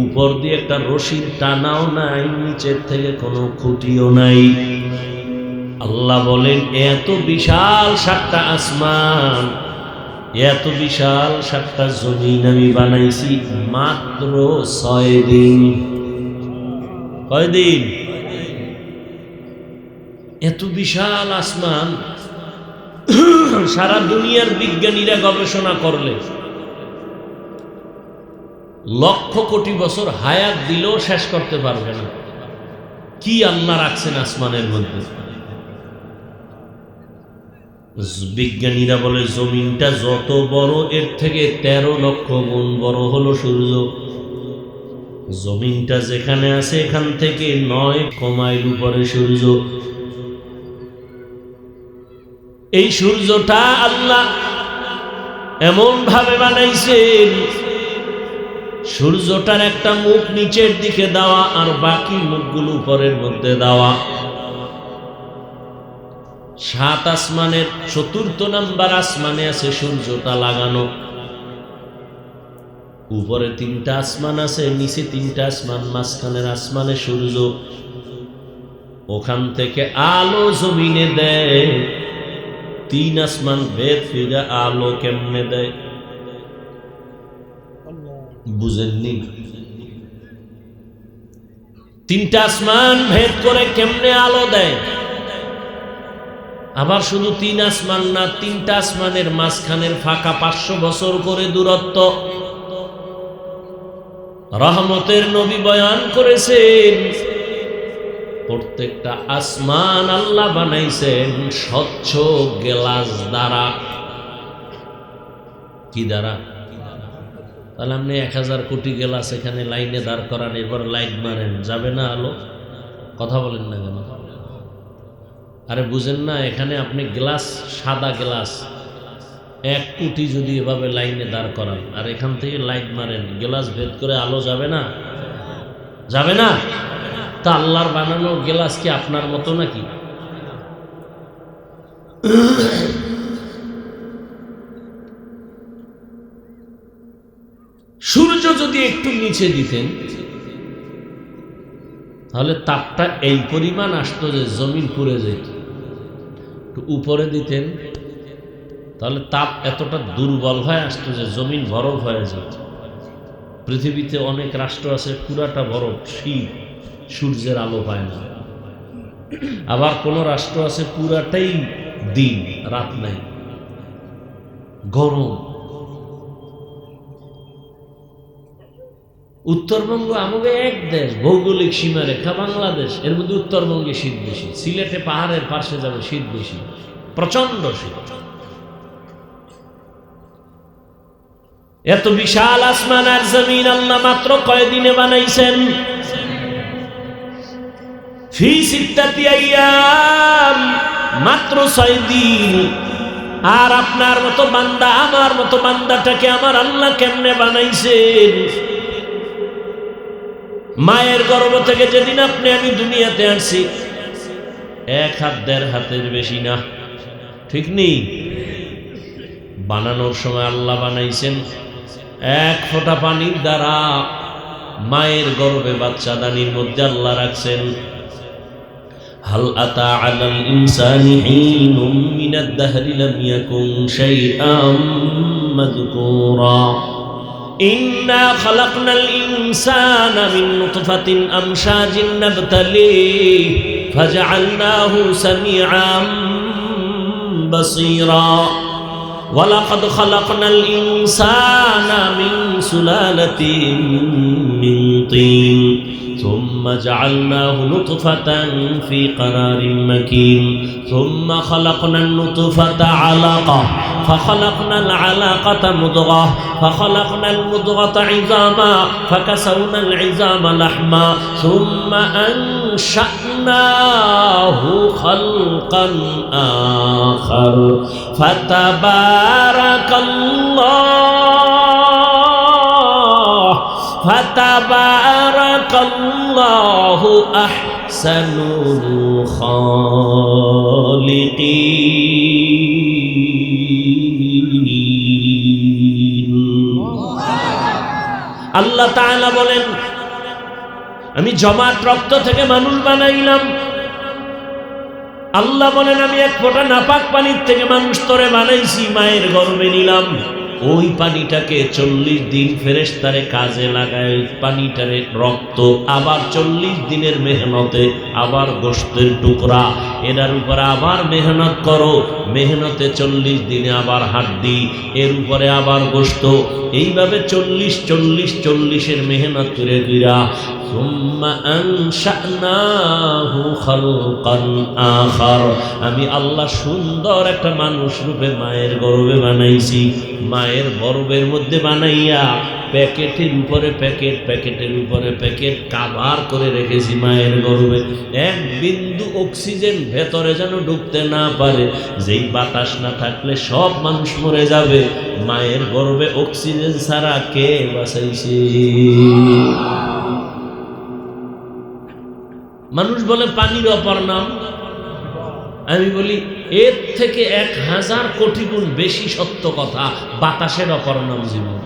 উপর দিয়ে একটা রশির টানাও নাই, নিচের থেকে কোনো খুঁটিও নাই। আল্লাহ বলেন, এত বিশাল 7টা আসমান, এত বিশাল 7টা জমিন আমি বানাইছি মাত্র 6 দিন। কয়দিন? এত বিশাল আসমান সারা দুনিয়ার বিজ্ঞানীরা গবেষণা করলে লক্ষ কোটি বছর হায়াত দিলেও শেষ করতে পারবে না। কি আল্লাহ রাখছেন আসমানের মধ্যে। বিজ্ঞানীরা বলে, জমিনটা যত বড়, এর থেকে 13 লক্ষ গুণ বড় হলো সূর্য। জমিনটা যেখানে আছে এখান থেকে 9 মাইল উপরে সূর্য। এই সূর্যটা আল্লাহ এমন ভাবে বানাইছেন, সূর্যটার একটা মুখ নিচের দিকে দেওয়া, আর বাকি মুখগুলো উপরের মধ্যে দেওয়া। 7 আসমানের 4র্থ নাম্বার আসমানে আছে সূর্যটা লাগানো। উপরে 3টা আসমান আছে, নিচে 3টা আসমান, মাঝখানের আসমানে সূর্য। ওখান থেকে আলো জমিনে দেয়। 3 আসমান ভেদ ফিরে আলো কেমনে দেয় বুঝেননি? 3টা আসমান ভেদ করে কেমনে আলো দেয়? আবার শুধু 3 আসমান না, 3টা আসমানের মাঝখানের ফাঁকা 500 বছর করে দূরত্ব। রহমতের নবী বয়ান করেছেন, প্রত্যেকটা আসমান আল্লাহ বানাইছেন স্বচ্ছ গ্লাস দ্বারা। কি দ্বারা? তাহলে আপনি 1000 কোটি গ্লাস এখানে লাইনে দাঁড় করান, এবার লাইট মারেন, যাবে না আলো? কথা বলেন না কেন? আরে বুঝেন না? এখানে আপনি গ্লাস, সাদা গ্লাস 1 কোটি যদি এভাবে লাইনে দাঁড় করান, আর এখান থেকে লাইট মারেন, গ্লাস ভেদ করে আলো যাবে না? যাবে না? তা আল্লাহর বানানো গ্লাস কি আপনার মতো নাকি? সূর্য যদি একটু নিচে দিতেন তাহলে তাপটা এই পরিমাণ আসতো যে জমিন পুড়ে যেত। একটু উপরে দিতেন, তাহলে তাপ এতটা দুর্বল হয়ে আসতো যে জমিন বরফ হয়ে যেত। পৃথিবীতে অনেক রাষ্ট্র আছে পুরাটা বরফ, শীত, সূর্যের আলো পায় না। আবার কোন রাষ্ট্র আছে পুরাটাই দিন, রাত নাই, গরম। উত্তরবঙ্গ আমাদের এক দেশ, ভৌগোলিক সীমারেখা বাংলাদেশ, এর মধ্যে উত্তরবঙ্গে শীত বেশি। সিলেটে পাহাড়ের পাশে যাবে শীত বেশি, প্রচন্ড শীত। এত বিশাল আসমান আর জমিন আল্লাহ মাত্র কয়দিনে বানাইছেন? ফি সিত্তাতি আইয়াম, মাত্র 6 দিন। আর আপনার মতো বান্দা, আমার মতো বান্দাটাকে আমার আল্লাহ কেমনে বানাইছেন? মায়ের গর্ভ থেকে যেদিন আপনি আমি দুনিয়াতে আসছি, 1 হাত 1.5 হাতের বেশি না, ঠিক নেই? বানানোর সময় আল্লাহ বানাইছেন 1 ফোঁটা পানির দ্বারা। মায়ের গর্ভে বাচ্চাদানির মধ্যে আল্লাহ রাখছেন। হাল আতা আলাল ইনসানি হিনুম মিনাদ দাহরি লাম ইয়াকুন শাইআম মাযকুরা। ইন্না খালাকনাল ইনসানা মিন নুতফাতিন আমশাজিন নাবতালিহি ফাজআলনাহু সামিআম বাসীরা। ওয়ালাকাদ খালাকনাল ইনসানা মিন সুলালাতিন মিন তিন ثم جعلناه نطفة في قرار مكين ثم خلقنا النطفة علقة فخلقنا العلاقة مضغة فخلقنا المضغة عظاما فكسونا العظام لحما ثم أنشأناه خلقا آخر فتبارك الله أحسن الخالقين। আল্লাহ তাআলা বলেন, আমি জমাট রক্ত থেকে মানুষ বানাইলাম। আল্লাহ বলেন, আমি 1 ফোঁটা নাপাক পানির থেকে মানুষ তোরে বানাইছি, মায়ের গর্ভে নিলাম। ওই পানিটাকে 40 দিন ফেরেশতারে কাজে লাগায়, পানিটারে রক্ত, আবার 40 দিনের মেহনতে আবার গোশতের টুকরা, এটার উপরে আবার মেহনত করো, মেহনতে 40 দিনে আবার হাড্ডি, এর উপরে আবার গোশত, এইভাবে 40-40-40-এর মেহনত করে কইরা সুম্মা আনশানাহু খালকান আখার, আমি আল্লাহ সুন্দর একটা মানুষ রূপে মায়ের গর্ভে বানাইছি। মায়ের গর্ভের মধ্যে বানাইয়া প্যাকেটের উপরে প্যাকেট, প্যাকেটের উপরে প্যাকেট কাভার করে রেখেছি মায়ের গর্ভে। 1 বিন্দু অক্সিজেন ভেতরে যেন ঢুকতে না পারে। যেই বাতাস না থাকলে সব মানুষ মরে যাবে, মায়ের গর্ভে অক্সিজেন ছাড়া কে বাঁচাইছে? মানুষ বলে পানির অপর নাম, আমি বলি এর থেকে 1000 কোটি গুণ বেশি সত্য কথা, বাতাসের অপর নাম জীবন।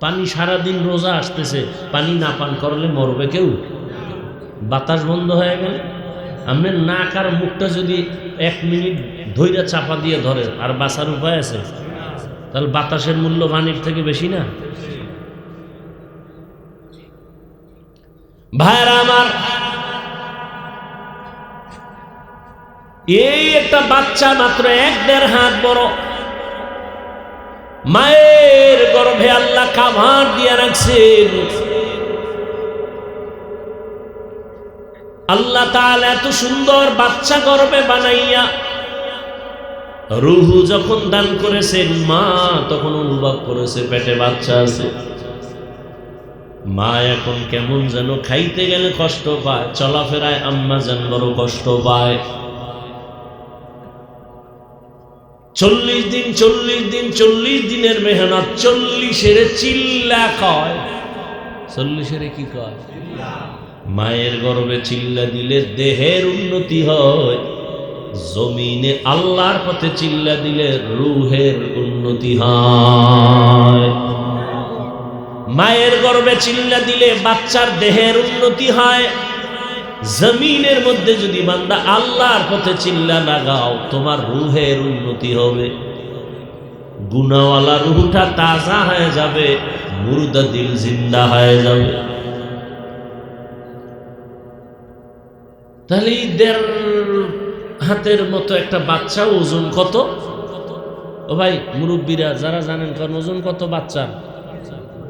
পানি সারাদিন রোজা আসতেছে, পানি না পান করলে মরবে কেউ? বাতাস বন্ধ হয়ে গেল, আপনার নাক আর মুখটা যদি 1 মিনিট ধৈর্য চাপা দিয়ে ধরে, আর বাঁচার উপায় আছে? তাহলে বাতাসের মূল্য পানির থেকে বেশি না? ভাইরা আমার, এই একটা বাচ্চা মাত্র 1-1.5 হাত বড়, মায়ের গর্ভে আল্লাহ কাভার দিয়ে রাখছেন। আল্লাহ তাআলা এত সুন্দর বাচ্চা গর্ভে বানাইয়া রূহ যখন দান করেছেন, মা তখন অনুভব করেছে পেটে বাচ্চা আছে। মা এখন কেমন যেন খাইতে গেলে কষ্ট পায়, চলাফেরায় আম্মা যেন বড় কষ্ট পায়। 40 দিনের মেহনত, 40-এর চিল্লা কয়। 40-এর কি কয়? মায়ের গর্ভে চিল্লা দিলে দেহের উন্নতি হয়, জমিনে আল্লাহর পথে চিল্লা দিলে রূহের উন্নতি হয়। মায়ের গর্ভে চিল্লা দিলে বাচ্চার দেহের উন্নতি হয়, জমিনের মধ্যে যদি বান্দা আল্লাহর পথে চিল্লা লাগাও, তোমার রুহের উন্নতি হবে, গুনাহওয়ালা রুহটা তাজা হয়ে যাবে, মুর্দা দিল জিন্দা হয়ে যাবে। তাহলে এই 1.5 হাতের মতো একটা বাচ্চা ওজন কত? ও ভাই মুরব্বীরা যারা জানেন, কারণ ওজন কত বাচ্চা?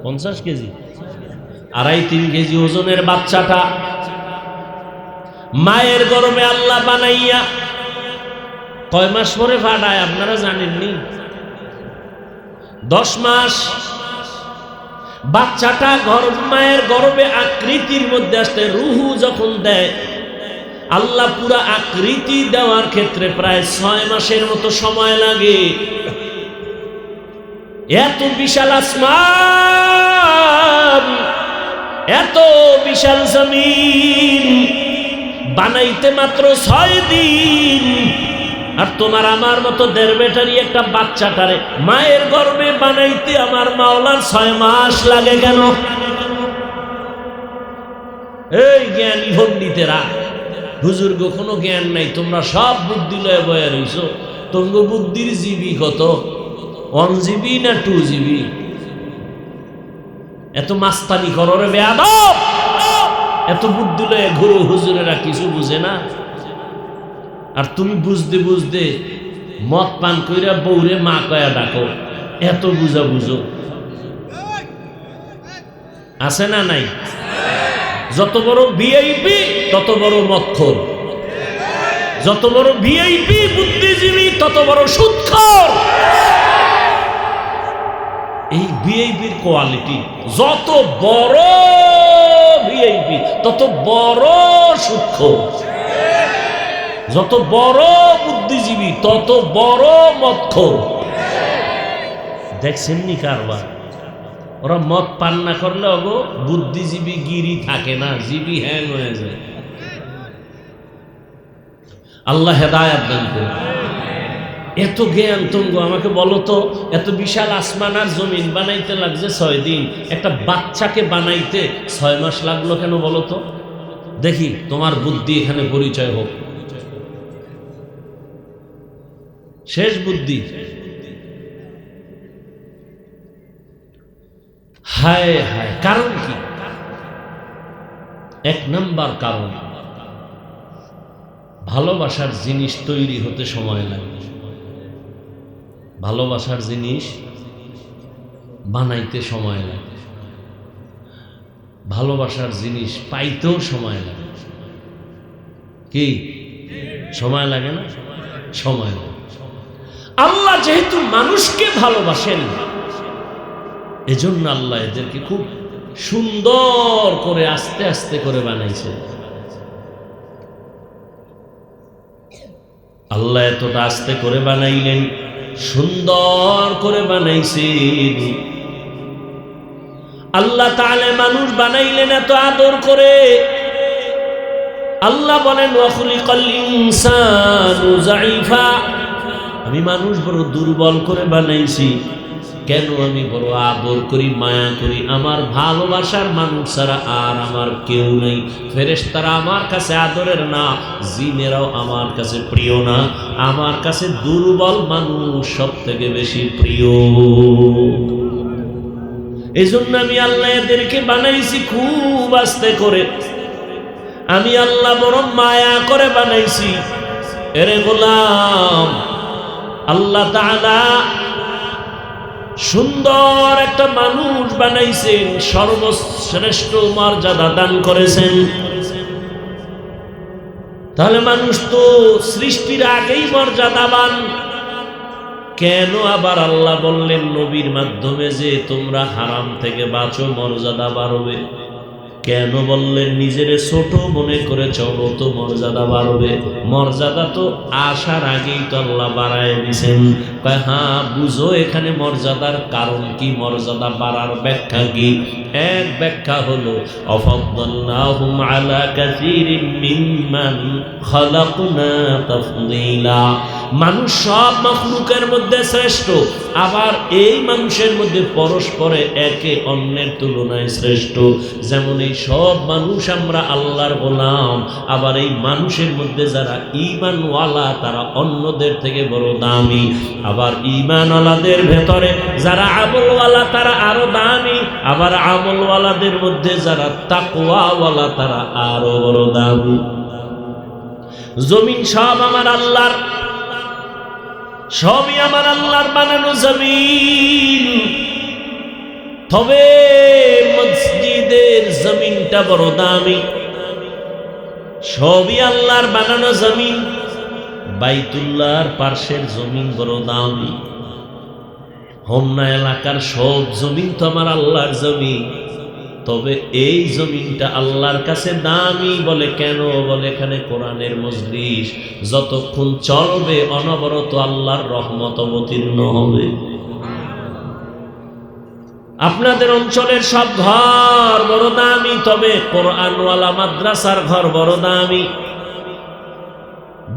50 কেজি, 2.5-3 কেজি ওজনের বাচ্চাটা মায়ের গর্ভে আল্লাহ বানাইয়া কয় মাস পরে ফাটায় আপনারা জানেননি? 10 মাস। বাচ্চাটা মায়ের গর্ভে আকৃতির মধ্যে আসতে রুহু যখন দেয়, আল্লাহ পুরা আকৃতি দেওয়ার ক্ষেত্রে প্রায় 6 মাসের মতো সময় লাগে। এত বিশাল আসমান, এত বিশাল জমিন বানাইতে মাত্র 6 দিন। আর তোমার আমার মতো 1.5 বেটারি একটা বাচ্চাটারে মায়ের গর্ভে বানাইতে আমার মাওলার 6 মাস লাগে কেন? এই জ্ঞানী পণ্ডিতেরা, হুজুর গো কোনো জ্ঞান নাই, তোমরা সব বুদ্ধি লয়ে বয়ে রইছ, তোমরা বুদ্ধির জিবি কত? 1 জিবি না 2 জিবি? এত মাস্তানি করো রে বেয়াদব, এত বুদ্ধি লয়ে ঘুরো, হুজুরেরা কিছু বুঝে না। আর তুমি বুঝতে বুঝতে মদ পান কইরা বউরে মা কয়া ডাকো, এত বুঝা বুঝো আছে না নাই? যত বড় ভিআইপি তত বড় মদখোর, যত বড় ভিআইপি বুদ্ধিজীবী তত বড় সুদখোর। এই ভিআইপির কোয়ালিটি, যত বড় ভিআইপি তত বড় সুদখোর, যত বড় বুদ্ধিজীবী তত বড় মদখোর। দেখছেন নি কারবার? ওরা মদ পান না করলে ওগো বুদ্ধিজীবী গিরি থাকে না, জিবি হ্যাং হয়ে যায়। আল্লাহ হেদায়েত দান করুন। এত জ্ঞান তুঙ্গ, আমাকে বলো তো, এত বিশাল আসমান আর জমিন বানাইতে লাগছে 6 দিন, একটা বাচ্চাকে বানাইতে 6 মাস লাগলো কেন বলো তো? দেখি তোমার বুদ্ধি এখানে পরিচয় হোক। শেষ বুদ্ধি। হায় হায়, কারণ কি? 1 নাম্বার কারণ, ভালোবাসার জিনিস তৈরি হতে সময় লাগে, ভালোবাসার জিনিস বানাইতে সময় লাগে, ভালোবাসার জিনিস পাইতেও সময় লাগে। কি সময় লাগে না? সময় লাগে। আল্লাহ যেহেতু মানুষকে ভালোবাসেন, এজন্য আল্লাহ এদেরকে খুব সুন্দর করে আস্তে আস্তে করে বানাইছে। আল্লাহ এতটা আস্তে করে বানাইলেন, সুন্দর করে বানাইছেন। আল্লাহ তাআলা মানুষ বানাইলেন এত আদর করে। আল্লাহ বলেন ওয়া খুলিকাল ইনসানু যায়ীফা, আমি মানুষ বড় দুর্বল করে বানাইছি। কেন? আমি বড় আদর করি, মায়া করি। আমার ভালোবাসার মানুষ ছাড়া আর আমার কেউ নেই। ফেরেশতারা আমার কাছে আদরের না, জিনেরাও আমার কাছে প্রিয় না। আমার কাছে দুর্বল মানুষ সব থেকে বেশি প্রিয়। এই জন্য আমি আল্লাহ এদেরকে বানাইছি খুব আস্তে করে। আমি আল্লাহ বড় মায়া করে বানাইছি। এরে গোলাম, আল্লাহ তাআলা সুন্দর একটা মানুষ বানাইছেন, সর্বশ্রেষ্ঠ মর্যাদা দান করেছেন। তাহলে মানুষ তো সৃষ্টির আগেই মর্যাদাবান। কেন আবার আল্লাহ বললেন নবীর মাধ্যমে যে তোমরা হারাম থেকে বাঁচো, মর্যাদা বাড়বে? কেন বললেন নিজের ছোট মনে করে চলো তো মর্যাদা বাড়বে? মর্যাদা তো আসার আগেই তো আল্লাহ বাড়ায় দিয়েছেন। হ্যাঁ বুঝো এখানে মর্যাদার কারণ কি, মর্যাদা বাড়ার ব্যাখ্যা কি? এক ব্যাখ্যা হলো আফাদদালনাহুম আলা কাসীরিন মিম্মান খালাকনা তাফদীলা। মানুষ সব মাখলুকের মধ্যে শ্রেষ্ঠ, আবার এই মানুষের মধ্যে পরস্পরে একে অন্যের তুলনায় শ্রেষ্ঠ। যেমন এই সব মানুষ আমরা আল্লাহর গোলাম। আবার এই মানুষের মধ্যে যারা ঈমানওয়ালা তারা অন্যদের থেকে বড় দামি। আবার ঈমানওয়ালাদের ভেতরে যারা আমলওয়ালা তারা আরো দামি। আবার আমলওয়ালাদের মধ্যে যারা তাকওয়াওয়ালা তারা আরো বড় দামি। জমিন সব আমার আল্লাহর, সবই আমার আল্লাহর বানানো জমিন। তবে মসজিদের জমিনটা বড় দামি। সবই আল্লাহর বানানো জমিন। বাইতুল্লাহর পার্শ্বের জমিন বড় দামি। হোমনা এলাকার সব জমিন তো আমার আল্লাহর জমিন। তবে এই জমিনটা আল্লাহর কাছে দামি। বলে কেন? বলে এখানে কোরআনের মজলিস যতক্ষণ চলবে অনবরত আল্লাহর রহমত অবতীর্ণ হবে। আপনাদের অঞ্চলের সব ঘর বড় দামি, তবে কোরআনওয়ালা মাদ্রাসার ঘর বড় দামি।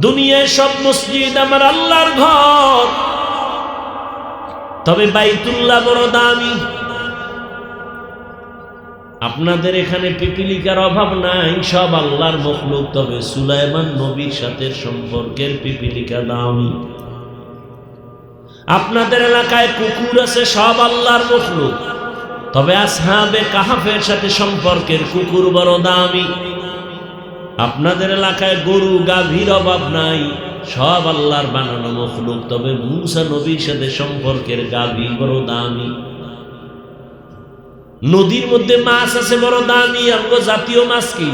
দুনিয়ায় সব মসজিদ আমার আল্লাহর ঘর, তবে বাইতুল্লাহ বড় দামি। আপনাদের এখানে পিপিলিকার অভাব নাই, সব আল্লাহর মখলুক। তবে সুলাইমান নবীর সাথে সম্পর্কের পিপিলিকা দামি। আপনাদের এলাকায় কুকুর আছে, সব আল্লাহর মখলুক। তবে আসহাবে কাহাফের সাথে সম্পর্কের কুকুর বড় দামি। আপনাদের এলাকায় গরু গাভীর অভাব নাই, সব আল্লাহর বানানো মখলুক। তবে মূসা নবীর সাথে সম্পর্কের গাভী বড় দামি। নদীর মধ্যে মাছ আছে বড় দামি। আমগো জাতীয় মাছ কি?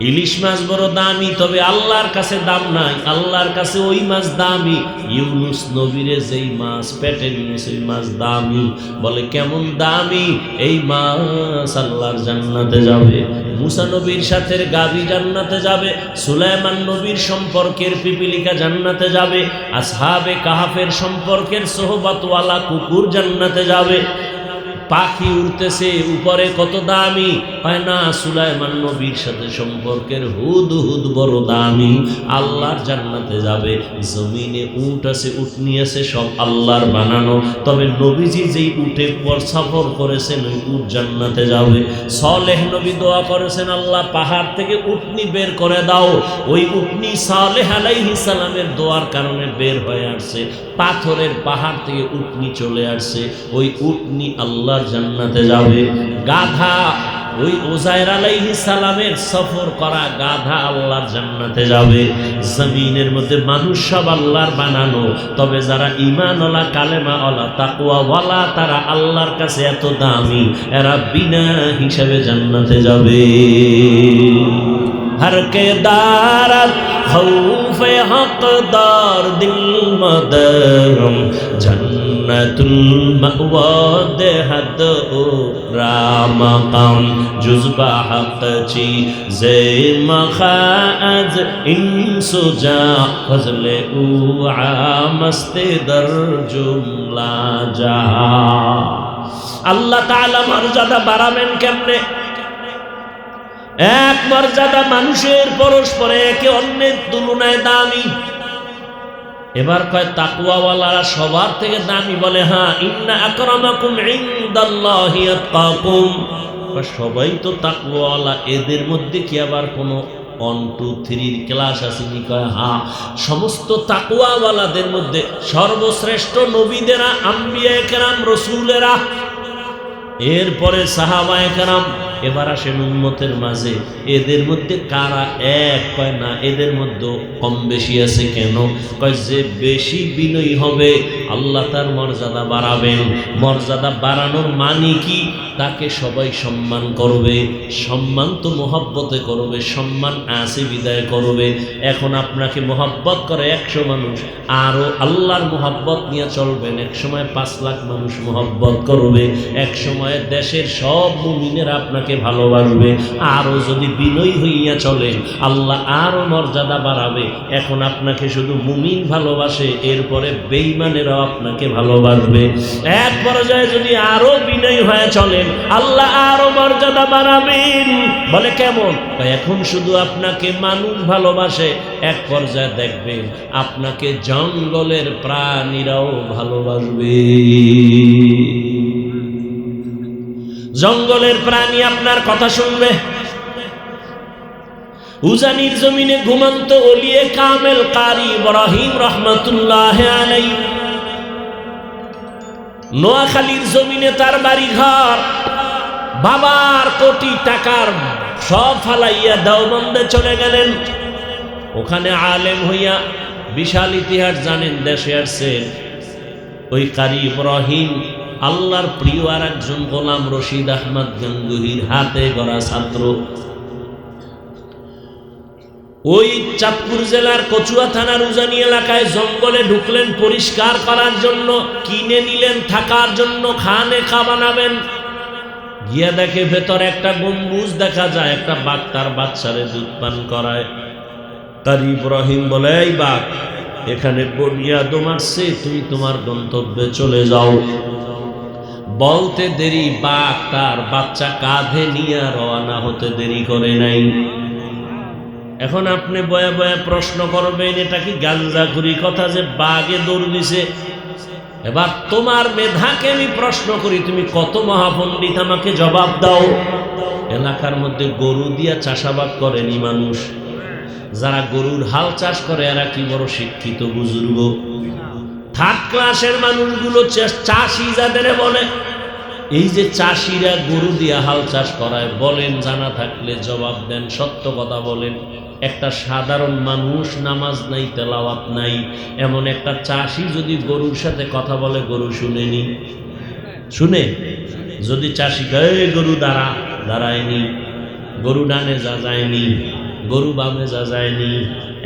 ইলিশ মাছ বড় দামি। তবে আল্লাহর কাছে দাম নাই, আল্লাহর কাছে ওই মাছ দামি। ইউনুস নবীরে যেই মাছ পেটে নিয়েছে ওই মাছ দামি। বলে কেমন দামি? এই মাছ আল্লাহর জান্নাতে যাবে। মুসা নবীর সাথে গাভী জান্নাতে যাবে। সুলাইমান নবীর সম্পর্কের পিপিলিকা জান্নাতে যাবে। আসহাবে কাহাফের সম্পর্কের সোহবতওয়ালা কুকুর জান্নাতে যাবে। পাখি উড়তেছে উপরে, কত দামি? হয় না সুলাইমান নবীর সাথে সম্পর্কের হুদহুদ বড় দামি, আল্লাহর জান্নাতে যাবে। জমিনে উট আছে, উটনি আছে, সব আল্লাহর বানানো। তবে নবীজি যেই উটে পর সফর করেছেন ওই উট জান্নাতে যাবে। সালেহ নবী দোয়া করেছেন, আল্লাহ পাহাড় থেকে উটনি বের করে দাও। ওই উটনি সালেহ আলাইহিস সালামের দোয়ার কারণে বের হয়ে আসছে। পাথরের পাহাড় থেকে উটনি চলে আসছে। ওই উটনি আল্লাহর জান্নাতে যাবে। গাধা, ওই উযাইর আলাইহিস সালামের সফর করা গাধা আল্লাহর জান্নাতে যাবে। জমিনের মধ্যে মানুষ সব আল্লাহর বানানো। তবে যারা ঈমানওয়ালা, কালেমাওয়ালা, তাকওয়াওয়ালা তারা আল্লাহর কাছে এত দামি, এরা বিনা হিসাবে জান্নাতে যাবে। हर के दारत खौफे हकदार दिल मदरम जन्नतुल मअवा देहद रामकम जुज़बा हक ची जे मखाज इंसुजा फजले उ आमस्ते दर जुमला जा। अल्लाह ताला मर्यादा बाড়াবেন কেমনে? এক মর্যাদা মানুষের পরস্পরে একে অন্যের তুলনায় দামি। এবার কয় তাকওয়াওয়ালারা সবার থেকে দামি। বলে হ্যাঁ, ইন্না আকরামাকুম ইনদাল্লাহি আতকাকুম। সবাই তো তাকওয়াওয়ালা, এদের মধ্যে কি আবার কোনো 1 2 3 ক্লাস আসেনি? কয় হ্যাঁ, সমস্ত তাকওয়াওয়ালাদের মধ্যে সর্বশ্রেষ্ঠ নবীদেরা, আম্বিয়ায়ে কেরাম, রসুলেরা, এরপরে সাহাবায়ে কেরাম। এবার আসেন উম্মতের মাঝে, এদের মধ্যে কারা এক? কয় না, এদের মধ্যে কম বেশি আছে। কেন? কয় যে বেশি বিনয়ী হবে আল্লাহ তার মর্যাদা বাড়াবেন। মর্যাদা বাড়ানোর মানে কি? তাকে সবাই সম্মান করবে। সম্মান তো মোহাব্বতে করবে, সম্মান আসে বিদায় করবে। এখন আপনাকে মোহাব্বত করে 100 মানুষ, আরও আল্লাহর মোহাব্বত নিয়ে চলবেন। এক সময় 5 লাখ মানুষ মোহাব্বত করবে। এক সময় দেশের সব মুমিনেরা আপনাকে ভালোবাসবে। আরও যদি বিনয়ী হইয়া চলেন আল্লাহ আরও মর্যাদা বাড়াবে। এখন আপনাকে শুধু মুমিন ভালোবাসে, এরপরে বেঈমানেরাও আপনাকে ভালোবাসবে। এক পর্যায়ে যদি আরও বিনয়ী হয়ে চলেন আল্লাহ আরো মর্যাদা বাড়াবেন। বলে কেমন? এখন শুধু আপনাকে মানুষ ভালোবাসে, এক পর্যায়ে দেখবেন আপনাকে জঙ্গলের প্রাণীরাও ভালোবাসবে। জঙ্গলের প্রাণী আপনার কথা শুনবে। উজানির জমিনে ঘুমন্ত ওলিয়ে কামেল কারি ইব্রাহিম রাহমাতুল্লাহ আলাইহি, নোয়াখালীর জমিনে তার বাড়ি ঘর, বাবার কোটি টাকার সব ফালাইয়া দেওবন্দে চলে গেলেন। ওখানে আলেম হইয়া বিশাল ইতিহাস জানেন, দেশে আসছেন। ওই কারি ইব্রাহিম আল্লাহর প্রিয় আর একজন গোলাম রশিদ আহমদ গঙ্গুহির হাতে গড়া ছাত্র। ওই চাঁদপুর জেলার কচুয়া থানার উজানি এলাকায় জঙ্গলে ঢুকলেন পরিষ্কার করার জন্য, কিনে নিলেন থাকার জন্য, খানে খা বানাবেন। গিয়া দেখে ভেতর একটা গম্বুজ দেখা যায়, একটা বাঘ তার বাচ্চারে দুধ পান করায়। কারি ইব্রাহিম বলে, এই বাঘ এখানে বনিয়াদ মারছে, তুমি তোমার গন্তব্যে চলে যাও। বলতে দেরি বাঘ তার বাচ্চা কাঁধে নিয়ে রওনা হতে দেরি করে নাই। এখন আপনি বয়া বয়া প্রশ্ন করবেন, এটা কি গাঞ্জাখুরি কথা যে বাঘে দৌড় দিছে? এবার তোমার মেধাকে আমি প্রশ্ন করি, তুমি কত মহাপণ্ডিত আমাকে জবাব দাও। এলাকার মধ্যে গরু দিয়া চাষাবাদ করেনি মানুষ, যারা গরুর হাল চাষ করে এরা কি বড় শিক্ষিত বুজুর্গ। থার্ড ক্লাসের মানুষগুলো চাষি যাদের বলে, এই যে চাষিরা গরু দিয়া হাল চাষ করায়, বলেন জানা থাকলে জবাব দেন, সত্য কথা বলেন। একটা সাধারণ মানুষ, নামাজ নাই তেলাওয়াত নাই, এমন একটা চাষি যদি গরুর সাথে কথা বলে, গরু শুনেনি? শুনে? যদি চাষি কয় গরু দাঁড়া, দাঁড়ায়নি, গরু ডানে যা যায়নি, গরু বামে যা যায়নি।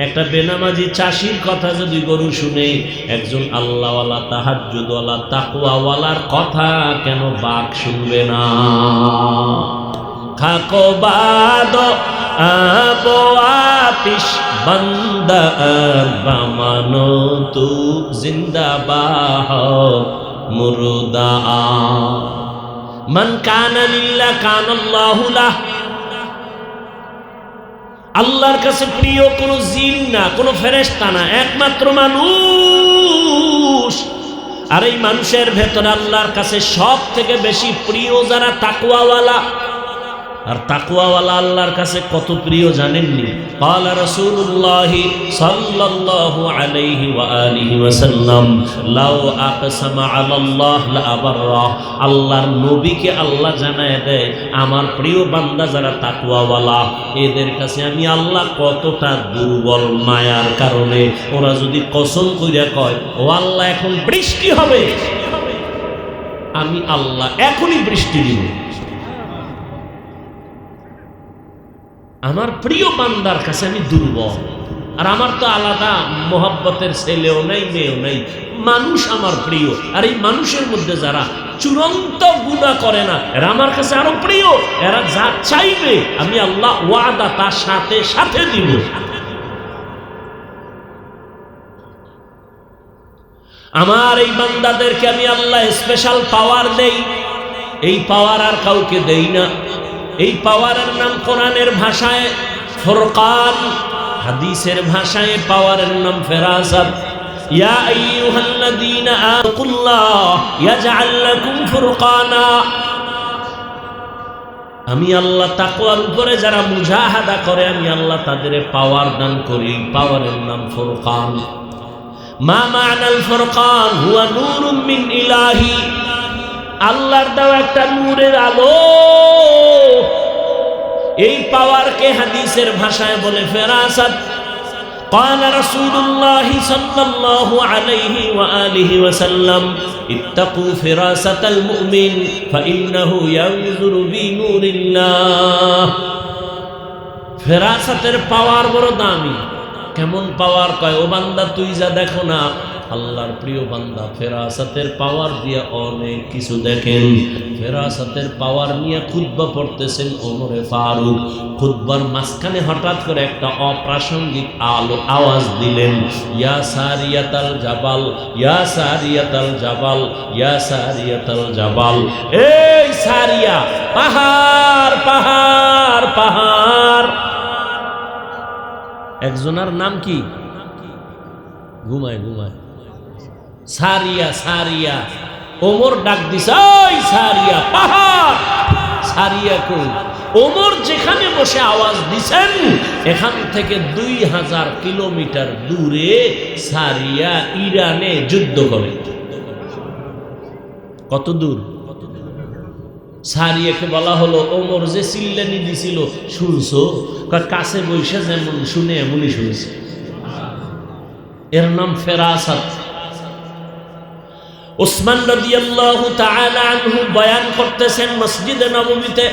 একটা বেনামাজি চাষির কথা যদি গরু শুনে, একজন আল্লাহওয়ালা তাহাজ্জুদওয়ালা তাকওয়াওয়ালার কথা কেন বাঘ শুনবে না? খাকো বাদ আবো আতিশ বান্দা বামানো তু জিন্দাবাহ মুরদা। মান কানা লিল্লাহ কানাল্লাহু লাহ। আল্লাহর কাছে প্রিয় কোন জিন না, কোন ফেরেশতা না, একমাত্র মানুষ। আর এই মানুষের ভেতরে আল্লাহর কাছে সব থেকে বেশি প্রিয় যারা তাকওয়াওয়ালা। আর তাকওয়াওয়ালা আল্লাহর কাছে কত প্রিয় জানেননি? ক্বালা রাসূলুল্লাহ সাল্লাল্লাহু আলাইহি ওয়া আলিহি ওয়াসাল্লাম লাউ আকসামা আলাল্লাহ লা আবাররা। আল্লাহর নবীকে আল্লাহ জানায় দেয়, আমার প্রিয় বান্দা যারা তাকওয়াওয়ালা, এদের কাছে আমি আল্লাহ কতটা দুর্বল মায়ার কারণে। ওরা যদি কসম কইরা কয়, ও আল্লাহ এখন বৃষ্টি হবে, আমি আল্লাহ এখনই বৃষ্টি দিব। আমার প্রিয় বান্দার কাছে আমি দুর্বল। আর আমার তো আলাদা মোহাব্বতের ছেলেও নাই, মেয়েও নাই, মানুষ আমার প্রিয়। আর এই মানুষের মধ্যে যারা চূড়ান্ত গুনাহ করে না, এরা আমার কাছে আরো প্রিয়। এরা যা চাইবে আমি আল্লাহ ওয়াদা তার সাথে সাথে দিব। আমার এই বান্দাদেরকে আমি আল্লাহ স্পেশাল পাওয়ার দেই। এই পাওয়ার আর কাউকে দেই না। এই পাওয়ারের নাম কোরআনের ভাষায় ফুরকান, হাদিসের ভাষায় পাওয়ারের নাম ফেরাসাত। ইয়া আইয়ুহাল্লাযীনা আমানুল্লাহ ইয়াজআল লাকুম ফুরকানা। আমি আল্লাহ তাকওয়ার উপরে যারা মুজাহাদা করে, আমি আল্লাহ তাদের পাওয়ার দান করি। পাওয়ারের নাম ফুরকান। মা মা'নাল ফুরকান হুয়া নূরুম মিন ইলাহি। আল্লাহর দেওয়া একটা নূরের আলো। এই পাওয়ারকে হাদিসের ভাষায় বলে ফেরাসাত। ক্বালা রাসূলুল্লাহ সাল্লাল্লাহু আলাইহি ওয়া আলিহি ওয়াসাল্লাম ইত্তাকু ফিরাসাতাল মুমিন ফাইন্নাহু ইয়ানজুরু বিনূরিল্লাহ। ফেরাসাতের পাওয়ার বড় দামি। কেমন পাওয়ার? কয়, ও বান্দা তুই যা দেখো না, আল্লাহর প্রিয় বান্দা ফেরাসাতের পাওয়ার দিয়ে অনেক কিছু দেখেন। ফেরাসাতের পাওয়ার নিয়ে খুতবা পড়তেছেন ওমরে ফারুক। খুতবার মাঝখানে হঠাৎ করে একটা অপ্রাসঙ্গিক আওয়াজ দিলেন, ইয়া সারিয়াতাল জাবাল, ইয়া সারিয়াতাল জাবাল, ইয়া সারিয়াতাল জাবাল। এই সারিয়া, পাহাড় পাহাড় পাহাড়। একজনের নাম কি? ঘুমায় ঘুমায় সারিয়া, সারিয়া। ওমর ডাক দিছে, ওই সারিয়া, পাহাড়। সারিয়া কই? ওমর যেখানে বসে আওয়াজ দিছেন এখান থেকে 2000 কিলোমিটার দূরে সারিয়া ইরানে যুদ্ধ করে। কত দূর? সারিয়াকে বলা হলো ওমর যে চিল্লানি দিছিল শুনছো? কাছে বসে যেমন শুনে এমনই শুনছে। এর নাম ফেরাসাত। উসমান রাদিয়াল্লাহু তাআলা আনহু বয়ান করতেছেন মসজিদে নববীতে।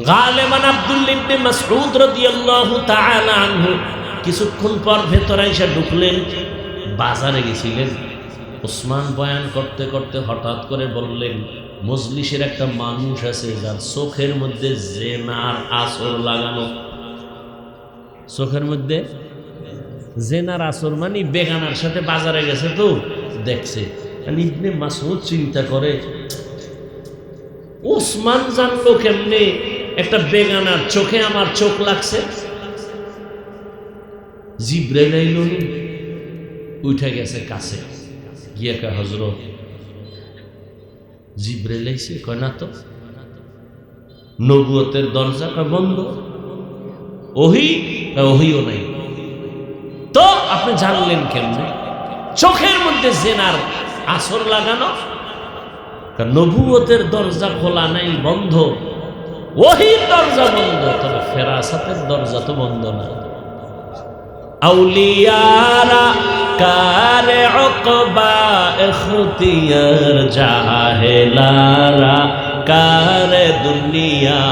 গালেবান আব্দুল্লাহ ইবনে মাসউদ রাদিয়াল্লাহু তাআলা আনহু কিছুক্ষণ পর ভেতরে এসে ঢুকলেন। বাজারে গেছিলেন। উসমান বয়ান করতে করতে হঠাৎ করে বললেন, মজলিসের একটা মানুষ আছে যার চোখের মধ্যে জেনার আসর লাগানো। চোখের মধ্যে জেনার আসর মানে বেগানার সাথে বাজারে গেছে তো দেখছে। ইবনে মাসউদ চিন্তা করে, ওসমান জানলো কেমনে একটা বেগানার চোখে আমার চোখ লাগছে? জিব্রাইল আইলো, উঠে গেছে কাছে গিয়ে কয়, হযরত জিব্রাইল আইছে? কয় না তো। নবুয়তের দরজা কয় বন্ধ। ওহিও নাই। তো আপনি জানলেন কেমনে? চোখের মধ্যে জেনার আসর লাগানো। নবুয়তের দরজা খোলা নাই, বন্ধ। ওহির দরজা বন্ধ, তবে ফেরাসাতের দরজা তো বন্ধ না। আউলিয়ারা কারে উকবা ইখতিয়ার, জাহেলারা কারে দুনিয়া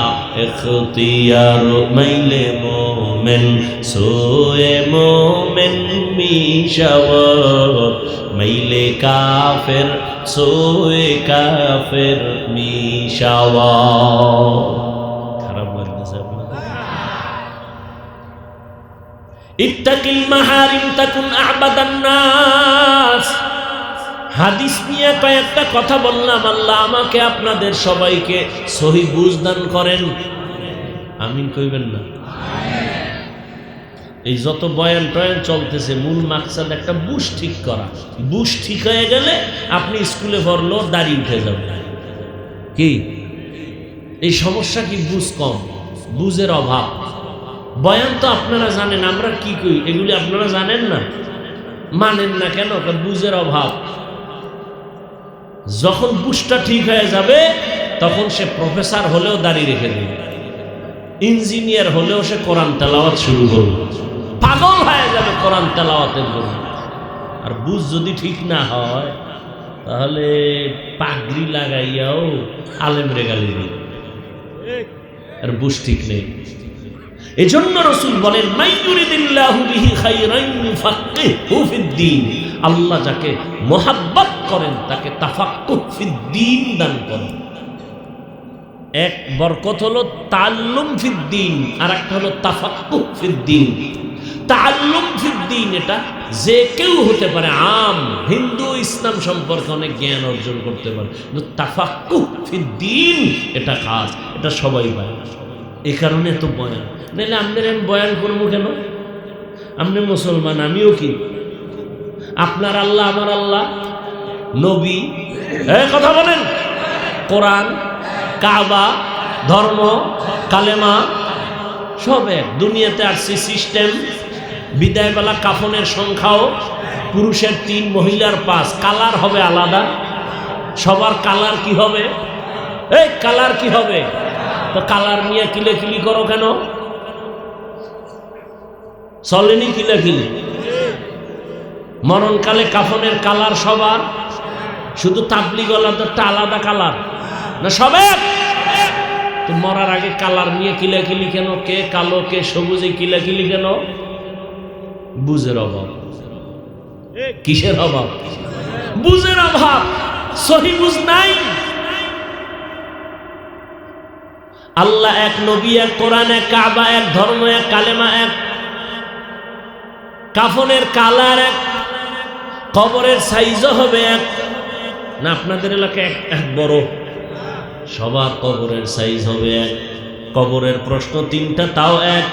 ইখতিয়ার। মাইলে মোমেন সোয়ে মোমেন মিশাওয়ার, মাইলে কাফের সোয়ে কাফের মিশাওয়ার। খারাপ লাগতেছে আপনাদের? ইত্তাকিল মাহারিম তাকুন আবাদান নাস। হাদিস নিয়ে কয়েকটা কথা বললাম। আল্লাহ আমাকে আপনাদের সবাইকে সহি বুঝ দান করেন। আমিন কইবেন না? এই যত বয়ান টয়ান চলতেছে মূল মাকসাদ একটা বুঝ ঠিক করা। বুঝ ঠিক হয়ে গেলে আপনি স্কুলে পড়লেও দাড়ি উঠে যাবে। কি এই সমস্যা? কি বুঝ কম, বুঝের অভাব। বয়ান তো আপনারা জানেন, আমরা কি কই এগুলি আপনারা জানেন না, মানেন না কেন? বুঝের অভাব। যখন বুঝটা ঠিক হয়ে যাবে তখন সে প্রফেসর হলেও দাঁড়িয়ে রেখে দেবে, ইঞ্জিনিয়ার হলেও সে কোরআন তেলাওয়াত শুরু করবে, পাগল হয়ে যাবে কোরআন তেলাওয়াতের জন্য। আর বুঝ যদি ঠিক না হয় তাহলে পাগড়ি লাগাইয়াও আলেম রেগালি দিবে। আর বুঝ ঠিক নেই। এজন্য রাসূল বলেন, মাইয়ুরিদিল্লাহু বিহি খাইরান ইউফাক্কিহু ফিদ্দীন। আল্লাহ যাকে মোহাব্বত করেন তাকে তাফাক্কুহ ফিদ্দীন দান করেন। এক বরকত হলো তাআল্লুম ফিদ্দীন, আর একটা হলো তাফাক্কুহ ফিদ্দীন। তাআল্লুম ফিদ্দীন এটা যে কেউ হতে পারে, আম হিন্দু ইসলাম সম্পর্কে অনেক জ্ঞান অর্জন করতে পারে। কিন্তু তাফাক্কুহ ফিদ্দীন এটা খাস, এটা সবাই পায়। এই কারণে তো বয়ান, নাহলে আপনার আমি বয়ান করবো কেন? আপনি মুসলমান, আমিও কি? আপনার আল্লাহ আমার আল্লাহ, নবী, কথা বলেন, কোরআন, কাবা, ধর্ম, কালেমা সব এক। দুনিয়াতে আসছে সিস্টেম। বিদায়বেলা কাফনের সংখ্যাও পুরুষের 3, মহিলার 5। কালার হবে আলাদা। সবার কালার কি হবে? এই কালার কি হবে? তো কালার নিয়ে কিলেকিলি করো কেন? চলেনি কিলেকিলি? মরণকালে কাফনের কালার সবার, শুধু তাবলিগ ওয়ালাদেরটা আলাদা কালার না? সবে তো মরার আগে কালার নিয়ে কিলাকিলি কেন? কে কালো কে সবুজে কিলাকিলি কেন? বুঝের অভাব। কিসের অভাব? বুঝের অভাব। সহি বুঝ নাই। আল্লাহ এক, নবী এক, কোরআন এক, কাবা এক, ধর্ম এক, কালেমা এক, কাফনের কালার এক, কবরের সাইজও হবে এক। না আপনাদের এলাকায় এক বড়? সবার কবরের সাইজ হবে এক। কবরের প্রশ্ন 3টা, তাও এক।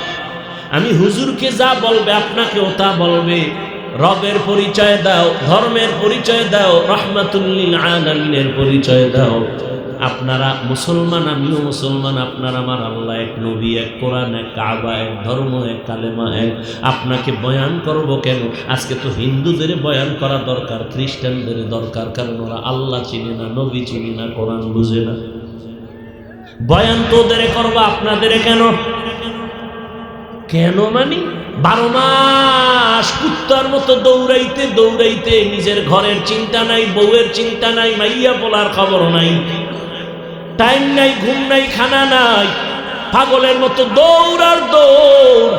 আমি হুজুরকে যা বলবে আপনাকেও তা বলবে। রবের পরিচয় দাও, ধর্মের পরিচয় দাও, রাহমাতুল লিল আলামিনের পরিচয় দাও। আপনারা মুসলমান, আমিও মুসলমান, আপনার আমার আল্লাহ এক, নবী এক, কোরআন এক, কাবা এক, ধর্ম এক, কালেমা এক। আপনাকে বয়ান করব কেন? আজকে তো হিন্দুদের বয়ান করা দরকার, খ্রিস্টানদের দরকার, কারণ ওরা আল্লাহ চিনে না, নবী চিনে না, কোরআন বুঝে না। বয়ান তো ওদের করবো, আপনাদের কেন? কেন মানি 12 মাস কুত্তার মতো দৌড়াইতে দৌড়াইতে নিজের ঘরের চিন্তা নাই, বউয়ের চিন্তা নাই, মাইয়া পোলার খবর নাই, টাইম নাই, ঘুম নাই, খানা নাই, পাগলের মতো দৌড়ার দৌড়।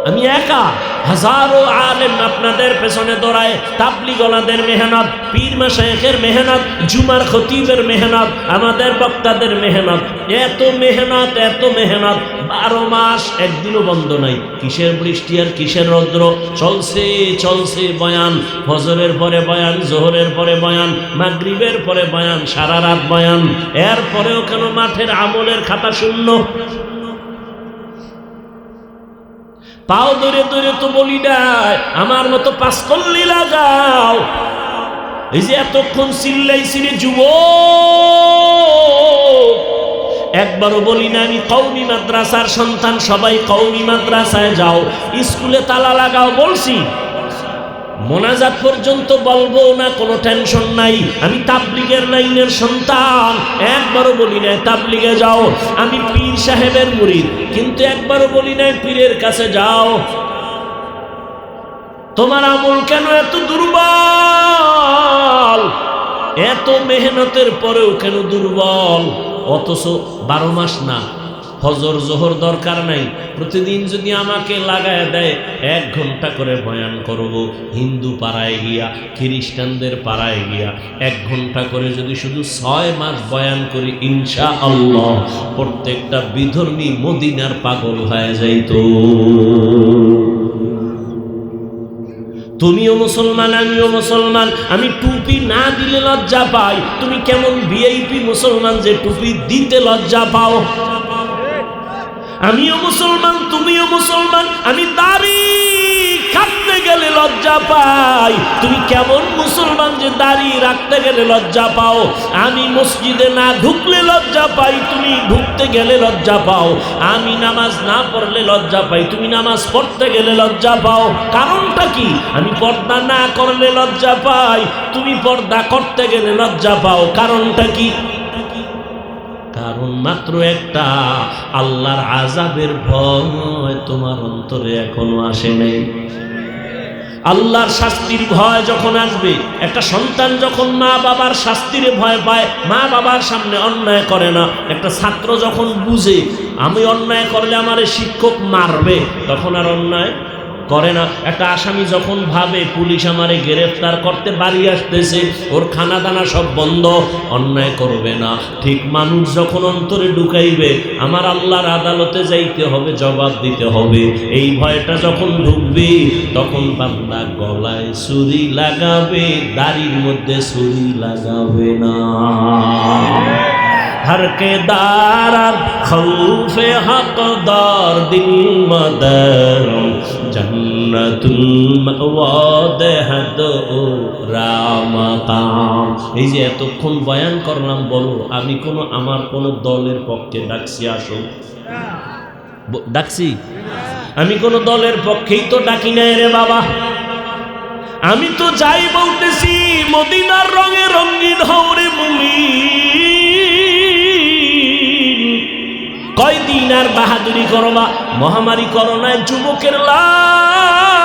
আমি একা, হাজারো আলেম আপনাদের পেছনে দৌড়ায়, তাবলিগলাদের মেহনত, পীর মাশায়েখের মেহনত, জুমার খতিবের মেহনত, আমাদের বক্তাদের মেহনত, এত মেহনত, এত মেহনত, 12 মাস একদিনও বন্ধ নাই। কিসের বৃষ্টি আর কিসের রৌদ্র, চলছে চলছে বয়ান। ফজরের পরে বয়ান, জোহরের পরে বয়ান, মাগরিবের পরে বয়ান, সারা রাত বয়ান। এরপরেও কেন মাঠের আমলের খাতা শূন্য? পাও ধরে ধরে তো বলি নাই আমার মতো 5 কল্লি লাগাও। এই যে এতক্ষণ চিল্লাইছিলি যুবক, একবারও বলি না আমি কওমি মাদ্রাসার সন্তান, সবাই কওমি মাদ্রাসায় যাও, স্কুলে তালা লাগাও বলছি? মোনাজাত পর্যন্ত বলবো না, কোনো টেনশন নাই। আমি তাবলিগের লাইনের সন্তান, একবারও বলি নাই তাবলিগে যাও। আমি পীর সাহেবের মুরিদ, কিন্তু একবারও বলি নাই পীরের কাছে যাও। তোমার আমল কেন এত দুর্বল? এত মেহনতের পরেও কেন দুর্বল? অথচ 12 মাস না, ফজর জোহর দরকার নাই, প্রতিদিন যদি আমাকে লাগায় দেয় 1 ঘন্টা করে বয়ান করব। হিন্দু পাড়ায় গিয়া, খ্রিস্টানদের পাড়ায় গিয়া 1 ঘন্টা করে যদি শুধু 6 মাস বয়ান করি, ইনশাআল্লাহ প্রত্যেকটা বিধর্মী মদিনার পাগল হয়ে যাইত। তুমিও মুসলমান, আমিও মুসলমান। আমি টুপি না দিলে লজ্জা পাই, তুমি কেমন ভিআইপি মুসলমান যে টুপি দিতে লজ্জা পাও? আমিও মুসলমান, তুমিও মুসলমান। আমি দাড়ি কাটতে গেলে লজ্জা পাই, তুমি কেমন মুসলমান যে দাড়ি রাখতে গেলে লজ্জা পাও? আমি মসজিদে না ঢুকলে লজ্জা পাই, তুমি ঢুকতে গেলে লজ্জা পাও। আমি নামাজ না পড়লে লজ্জা পাই, তুমি নামাজ পড়তে গেলে লজ্জা পাও। কারণটা কি? আমি পর্দা না করলে লজ্জা পাই, তুমি পর্দা করতে গেলে লজ্জা পাও। কারণটা কি? কারণ মাত্র একটা, আল্লাহর আযাবের ভয় তোমার অন্তরে এখনো আসে নাই। আল্লাহর শাস্তির ভয় যখন আসবে, একটা সন্তান যখন মা বাবার শাস্তির ভয় পায়, মা বাবার সামনে অন্যায় করে না। একটা ছাত্র যখন বুঝে আমি অন্যায় করলে আমারে শিক্ষক মারবে, তখন আর অন্যায় করে না। একটা আসামি যখন ভাবে পুলিশ আমারে গ্রেফতার করতে বাড়ি আসতেছে, ওর খানা দানা সব বন্ধ, অন্যায় করবে না। ঠিক মানুষ যখন অন্তরে ঢুকাইবে আমার আল্লাহর আদালতে যাইতে হবে, জবাব দিতে হবে, এই ভয়টা যখন ঢুকবে, তখন বান্দা গলায় ছুরি লাগাবে, দাড়ির মধ্যে ছুরি লাগাবে না। हर के दार खौफे हकदार दिल मदर जन्नतुल मअवाद हद रामकाम। এই যে এতক্ষণ বয়ান করলাম, বলো আমি কোনো আমার কোনো দলের পক্ষে ডাকছি? আসো, ডাকছি? আমি কোনো দলের পক্ষেই তো ডাকি নাই রে বাবা। আমি তো যাই বলতেছি মদিনার রঙে রঙিন হও রে মুমিন। কয়দিন আর বাহাদুরি করবা? মহামারী করোনায় যুবকের লাশ,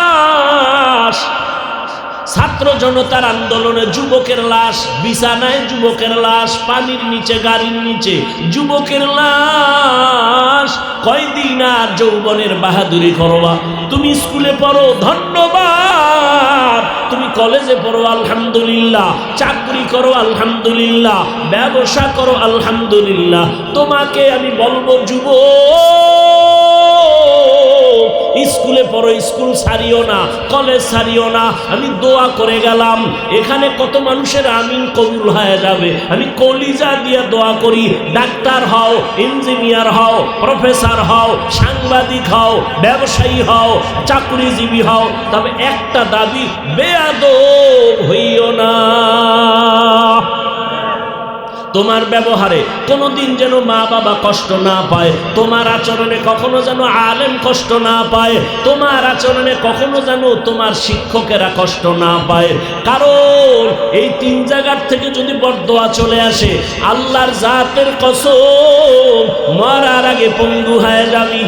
ছাত্র জনতার আন্দোলনে যুবকের লাশ, বিছানায় যুবকের লাশ, পানির নিচে, গাড়ির নিচে যুবকের লাশ। কয়দিন আর যৌবনের বাহাদুরি করবা? তুমি স্কুলে পড়ো, ধন্যবাদ। তুমি কলেজে পড়ো, আলহামদুলিল্লাহ। চাকরি করো, আলহামদুলিল্লাহ। ব্যবসা করো, আলহামদুলিল্লাহ। তোমাকে আমি বলবো যুবক, স্কুলে পড়ো, স্কুল ছাড়িও না, কলেজ ছাড়িও না। আমি দোয়া করে গেলাম, এখানে কত মানুষের আমিন কবুল হয়ে যাবে। আমি কলিজা দিয়ে দোয়া করি, ডাক্তার হও, ইঞ্জিনিয়ার হও, প্রফেসর হও, সাংবাদিক হও, ব্যবসায়ী হও, চাকরিজীবী হও, তবে একটা দাবি, বেয়াদব হইও না। তোমার ব্যবহারে কোনোদিন যেন মা বাবা কষ্ট না পায়, তোমার আচরণে কখনো যেন আলেম কষ্ট না পায়, তোমার আচরণে কখনো যেন তোমার শিক্ষকেরা কষ্ট না পায়। কারণ এই তিন জায়গার থেকে যদি বরদোয়া চলে আসে, আল্লাহর জাতের কসম মরার আগে পঙ্গু হয়ে যাবি।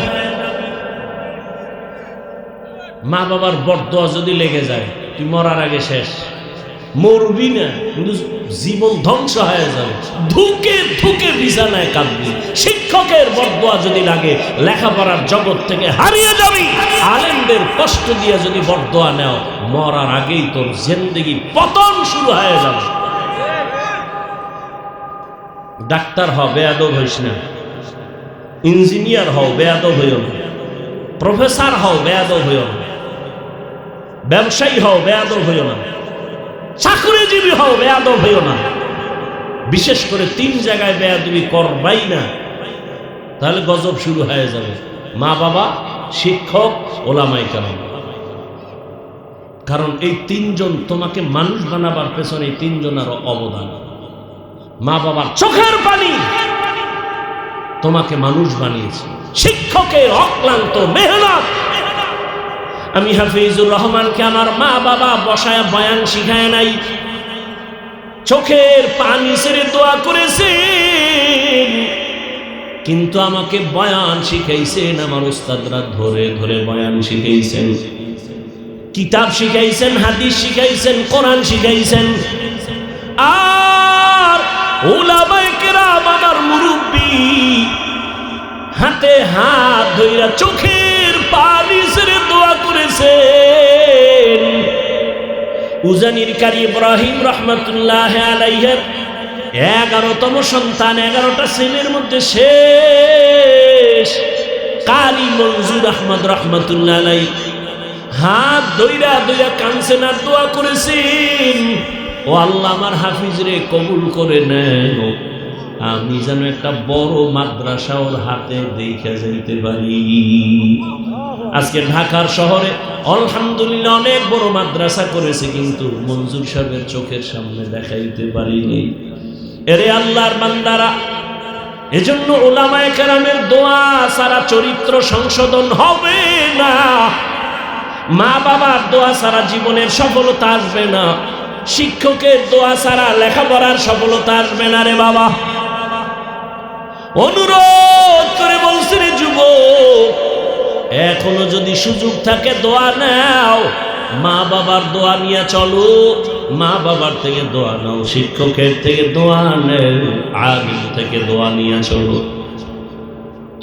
মা বাবার বরদোয়া যদি লেগে যায়, তুই মরার আগে শেষ। মরবি না, কিন্তু জীবন ধ্বংস হয়ে যাবে, ধুকে ধুকে বিছানায় কাঁদবি। শিক্ষকের বরদোয়া যদি লাগে, লেখাপড়ার জগৎ থেকে হারিয়ে যাবি। আলেমদের কষ্ট দিয়ে যদি বরদোয়া নেও, মরার আগেই তোর জিন্দেগি পতন শুরু হয়ে যাবে। ডাক্তার হও, বেয়াদব হইস না। ইঞ্জিনিয়ার হও, বেয়াদব হইও না। প্রফেসর হও, বেয়াদব হইও না। ব্যবসায়ী হও, বেয়াদব হইও না। চাকরিজীবী হও, বেয়াদব হইও না। বিশেষ করে তিন জায়গায় বেয়াদবি করবাই না, তাহলে গজব শুরু হয়ে যাবে। মা বাবা, শিক্ষক, ওলামায়ে কেরাম। কারণ এই তিনজন তোমাকে মানুষ বানাবার পেছনে এই তিনজনেরও অবদান। মা বাবার চোখের পানি তোমাকে মানুষ বানিয়েছে, শিক্ষকের অক্লান্ত মেহনত। আমি হাফিজুর রহমানকে আমার মা বাবা বসায় বয়ান শিখায় নাই, চোখের পানি ছেড়ে দোয়া করেছেন, কিন্তু আমাকে বয়ান শিখাইছেন। আমার উস্তাদরা ধরে ধরে বয়ান শিখাইছেন, কিতাব শিখাইছেন, হাদিস শিখাইছেন, কোরআন শিখাইছেন। আর উলামায়ে কেরাম আমার মুরব্বী হাতে হাত ধইরা চোখের পানি ছেড়ে দোয়া করেছেন। উজানির কারি ইব্রাহিম রহমতুল্লাহ আলাইহির 11তম সন্তান, 11টা ছেলের মধ্যে শেষ কারি মনজুর আহমদ রহমতুল্লাহ আলাইহি হাত ধইরা ধইরা কাঁদছেন আর দোয়া করেছেন, ও আল্লাহ আমার হাফিজ রে কবুল করে নেন, আমি যেন একটা বড় মাদ্রাসা ওর হাতে দেখে যাইতে পারি। আজকে ঢাকার শহরে আলহামদুলিল্লাহ অনেক বড় মাদ্রাসা করেছে, কিন্তু মনজুর সাহেবের চোখের সামনে দেখাইতে পারিনি। এরে আল্লাহর বান্দারা, এজন্য উলামায়ে কেরামের দোয়া ছাড়া চরিত্র সংশোধন হবে না। মা বাবার দোয়া ছাড়া জীবনের সফলতা আসবে না। শিক্ষকের দোয়া ছাড়া লেখাপড়ার সফলতা আসবে না রে বাবা। অনুরোধ করে বলছি রে যুবক, এখনো যদি সুযোগ থাকে দোয়া নাও, মা বাবার দোয়া নিয়ে চলো। মা বাবার থেকে দোয়া নাও, শিক্ষকের থেকে দোয়া নেও, আলিম থেকে দোয়া নিয়ে চলো।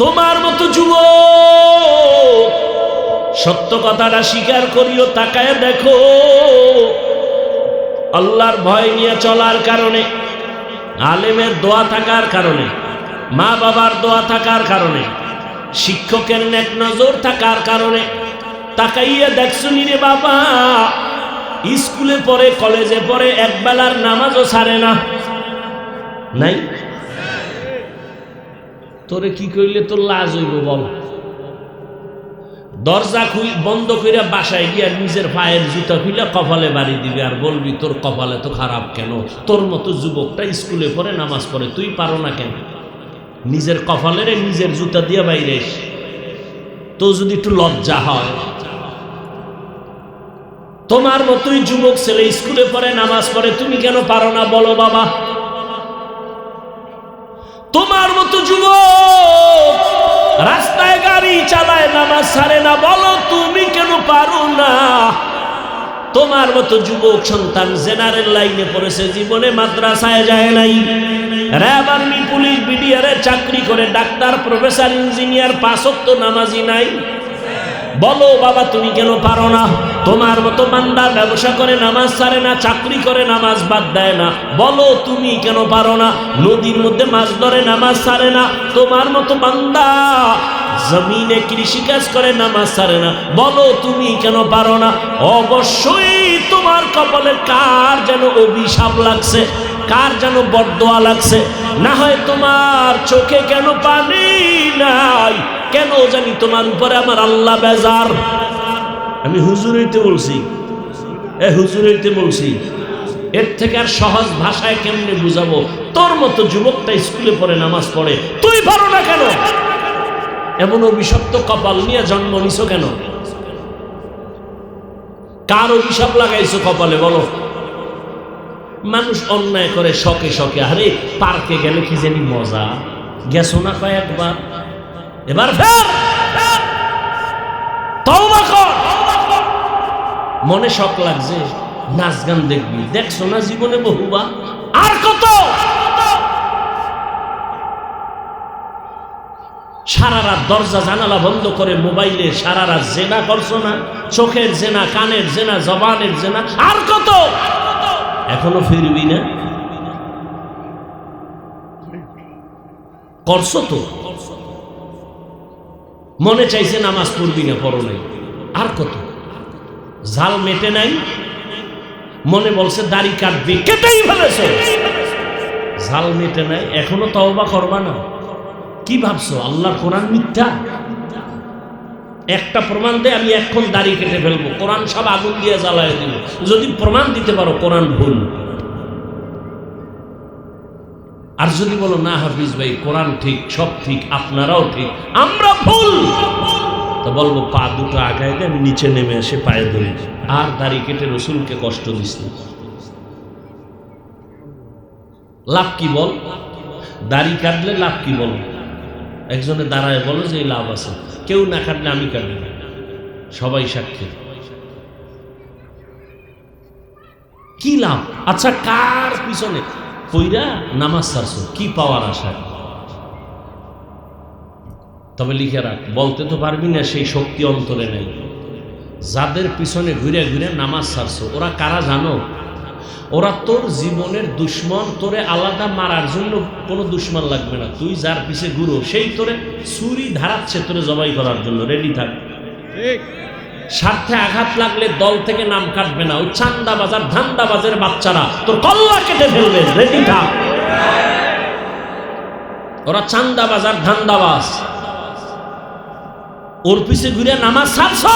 তোমার মতো যুবক সত্য কথাটা স্বীকার করিও, তাকায় দেখো, আল্লাহর ভয় নিয়ে চলার কারণে, আলেমের দোয়া থাকার কারণে, মা বাবার দোয়া থাকার কারণে, শিক্ষকের নেক নজর থাকার কারণে তাকাইয়া দেখছুনি রে বাবা, স্কুলে পড়ে, কলেজে পড়ে, একবেলার নামাজও ছাড়ে না। নাই? তোরে কি কইলে তোর লাজ হইব বল? দরজা বন্ধ কইরা বাসায় গিয়া নিজের পায়ের জুতা খুলে কপালে বাড়ি দিবি আর বলবি তোর কপালে তো খারাপ কেন? তোর মতো যুবকটা স্কুলে পড়ে, নামাজ পড়ে, তুই পারো না কেন? নিজের কপালে নিজের জুতা দিয়ে বাইরে তো যদি একটু লজ্জা হয়। তোমার মতোই যুবক ছেলে স্কুলে পড়ে, নামাজ পড়ে, তুমি কেন পারো না বলো বাবা? তোমার মতো যুবক রাস্তায় গাড়ি চালায়, নামাজ ছাড়ে না, বলো তুমি কেন পারো না? তোমার মতো যুবক সন্তান জেনারেল লাইনে পড়েছে, জীবনে মাদ্রাসায় যায় নাই, র্যাব, আর্মি, পুলিশ, বিডিআরে চাকরি করে, ডাক্তার, প্রফেসর, ইঞ্জিনিয়ার, 5 ওয়াক্ত নামাজি নাই, বলো বাবা তুমি কেন পারো না? তোমার মতো বান্দা ব্যবসা করে, নামাজ ছাড়ে না, চাকরি করে, নামাজ বাদ দেয় না, বলো তুমি কেন পারো না? নদীর মধ্যে মাছ ধরে, নামাজ ছাড়ে না, তোমার মতো বান্দা জমিনে কৃষিকাজ করে, নামাজ ছাড়ে না, বলো তুমি কেন পারো না? অবশ্যই তোমার কপালে কার যেন অভিশাপ লাগছে, কার যেন বরদোয়া লাগছে, না হয় তোমার চোখে কেন পানি নাই, কেন জানি তোমার উপরে আমার আল্লাহ বেজার। আমি হুজুর হইতে বলছি, হুজুর হইতে বলছি, এর থেকে আর সহজ ভাষায় কেমনে বুঝাবো? তোর মতো যুবকটা স্কুলে পড়ে, নামাজ পড়ে, তুই পারো না কেন? এমন অভিশপ্ত কপাল নিয়ে জন্ম নিছো কেন? কার অভিশাপ লাগাইছো কপালে বলো? মানুষ অন্যায় করে শখে শখে, আরে পার্কে গেলে কি জানি মজা, গেছো না কয়েকবার? এবার ফের তওবা কর। মনে শখ লাগছে, নাচ গান দেখবি, দেখছো না জীবনে বহুবার, আর কত? সারা রাত দরজা জানালা বন্ধ করে মোবাইলে সারা রাত জেনা করছো না? চোখের জেনা, কানের জেনা, জবানের জেনা, আর কত? এখনো ফিরবি না? করছো তো, মনে চাইছে নামাজ পড়বি না, পড়ো নাই, আর কত? ঝাল মেটে নাই, মনে বলছে দাড়ি কাটবি, কেটেই ফেলেছো, ঝাল মেটে নাই, এখনো তওবা করবা না? কি ভাবছো আল্লাহর কোরআন মিথ্যা? একটা প্রমাণ দে, আমি এখন দাড়ি কেটে ফেলবো, কোরআন সব আগুন দিয়ে জ্বালায় দিব। যদি প্রমাণ দিতে পারো কোরআন ভুল, আর যদি বলো না হাফিজ ভাই কোরআন ঠিক, সব ঠিক, আপনারাও ঠিক, আমরা ভুল, তো বলবো পা দুটো আগায় দিয়ে আমি নিচে নেমে এসে পায়ে ধরি, আর দাড়ি কেটে রসুলকে কষ্ট দিচ্ছি। লাভ কি বল? দাড়ি কাটলে লাভ কি বল? একজনে দাঁড়ায় বলো যে লাভ আছে, কেউ না কাটলে আমি কাটবো, সবাই সাক্ষী, কি লাভ? আচ্ছা কার পিছনে পইরা নামাজ ছাড়ছো, কি পাওয়ার আশা? তবে লিখে রাখ, বলতে তো পারবি না, সেই শক্তি অন্তরে নেই। যাদের পিছনে ঘুরে ঘুরে নামাজ ছাড়ছো, ওরা কারা জানো? ওরা তোর জীবনের দুশ্মন, তোরে আলাদা মারার জন্য কোনো দুশ্মন লাগবে না, তুই যার পিছে ঘুরো সেই তোরে ছুরি ধারাচ্ছে তোরে জবাই করার জন্য, রেডি থাক। স্বার্থে আঘাত লাগলে দল থেকে নাম কাটবে না, ওই চান্দাবাজার ধান্দাবাজের বাচ্চারা তোর কল্লা কেটে ফেলবে, রেডি থাক। ওরা চান্দাবাজার ধান্দাবাজ, ওর পিছে ঘুরে নামাজ ছাড়ছো,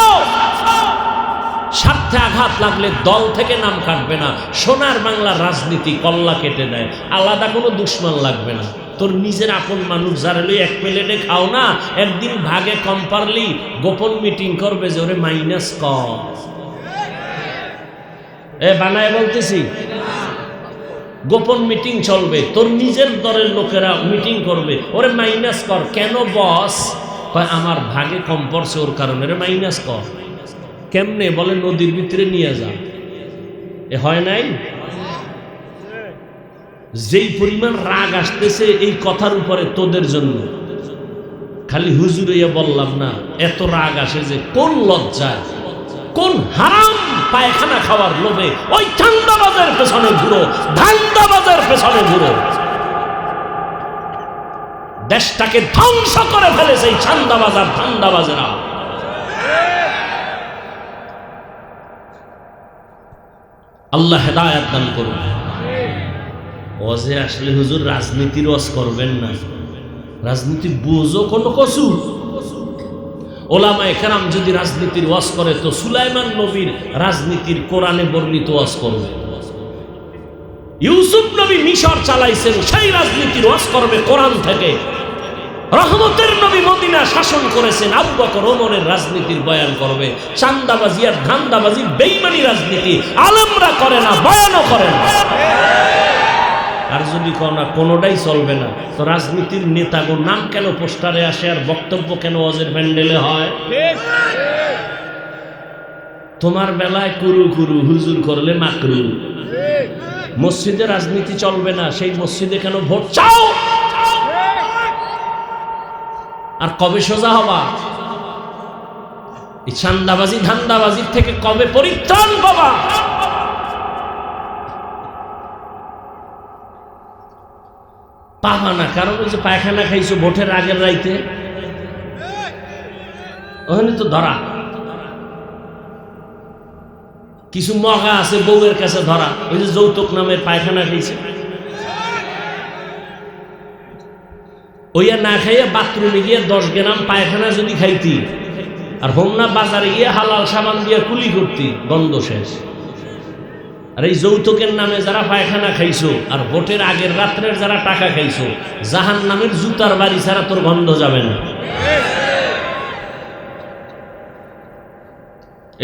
স্বার্থে আঘাত লাগলে দল থেকে নাম কাটবে না। সোনার বাংলার রাজনীতি কল্লা কেটে দেয়, আলাদা কোনো দুশ্মন লাগবে না। তোর নিজের আপন মানুষ যারা লই এক প্লেটে খাও না, একদিন ভাগে কম পারলি গোপন মিটিং করবে যে ওরে মাইনাস কর, এ বানায় বলতেছি, গোপন মিটিং চলবে, তোর নিজের দলের লোকেরা মিটিং করবে, ওরে মাইনাস কর। কেন বস? আমার ভাগে কম পড়ছে ওর কারণে, রে মাইনাস কর। কেমনে? বলে নদীর ভিতরে নিয়ে যা। এ হয় নাই? যেই পরিমাণ রাগ আসতেছে এই কথার উপরে তোদের জন্য, খালি হুজুরে বললাম না, এত রাগ আসে যে কোন লজ্জায়, কোন হারাম পায়খানা খাওয়ার লোভে ওই ধান্দাবাজের পেছনে ঘুরো, ধান্দাবাজের পেছনে ঘুরো। দেশটাকে ধ্বংস করে ফেলেছে এই ধান্দাবাজার ধান্দাবাজেরা। আল্লাহ হেদায়েত দান করুন। ওয়াজে আসলে হুজুর রাজনীতির ওয়াজ করবেন না, রাজনীতি বুঝো কোনো কসু? ওলামায়ে কেরাম যদি রাজনীতির ওয়াজ করে তো সুলাইমান নবীর রাজনীতির কোরআনে বর্ণিত ওয়াজ করবে। ইউসুফ নবী মিশর চালাইছেন, সেই রাজনীতির ওয়াজ করবে কোরআন থেকে। রহমতের নবী মদিনা শাসন করেছেন, আবু বকর ওমরের রাজনীতির বয়ান করবে। চান্দাবাজি আর ধান্দাবাজি বেঈমানি রাজনীতি আলেমরা করে না, বয়ানও করে না। আর যদি না কোনোটাই চলবে না, তো রাজনীতির নেতাগোর নাম কেন পোস্টারে আসে আর বক্তব্য কেন ওয়াজের প্যান্ডেলে হয়? তোমার বেলায় কুরু কুরু, হুজুর করলে মাকরু। মসজিদে রাজনীতি চলবে না, সেই মসজিদে কেন ভোট চাও? আর কবে সোজা হবা? এই চান্দাবাজি ধান্দাবাজির থেকে কবে পরিত্রাণ পাবা? পাবা না, কারণ ওই যে পায়খানা খাইছো ভোটের আগের রাইতে, ওখানে তো ধরা। কিছু মগা আছে বউয়ের কাছে ধরা, ওই যে যৌতুক নামের পায়খানা খাইছে, ওইয়া না খাইয়া বাথরুমে গিয়ে 10 গ্রাম পায়খানা যদি খাইতি, আর হোমনা বাজারে গিয়ে হালাল সাবান দিয়ে কুলি করতি, গন্ধ শেষ। আর এই যৌতুকের নামে যারা পায়খানা খাইছো আর ভোটের আগের রাত্রের যারা টাকা খাইছো, জাহান্নামের জুতার বাড়ি ছাড়া তোর গন্ধ যাবে না।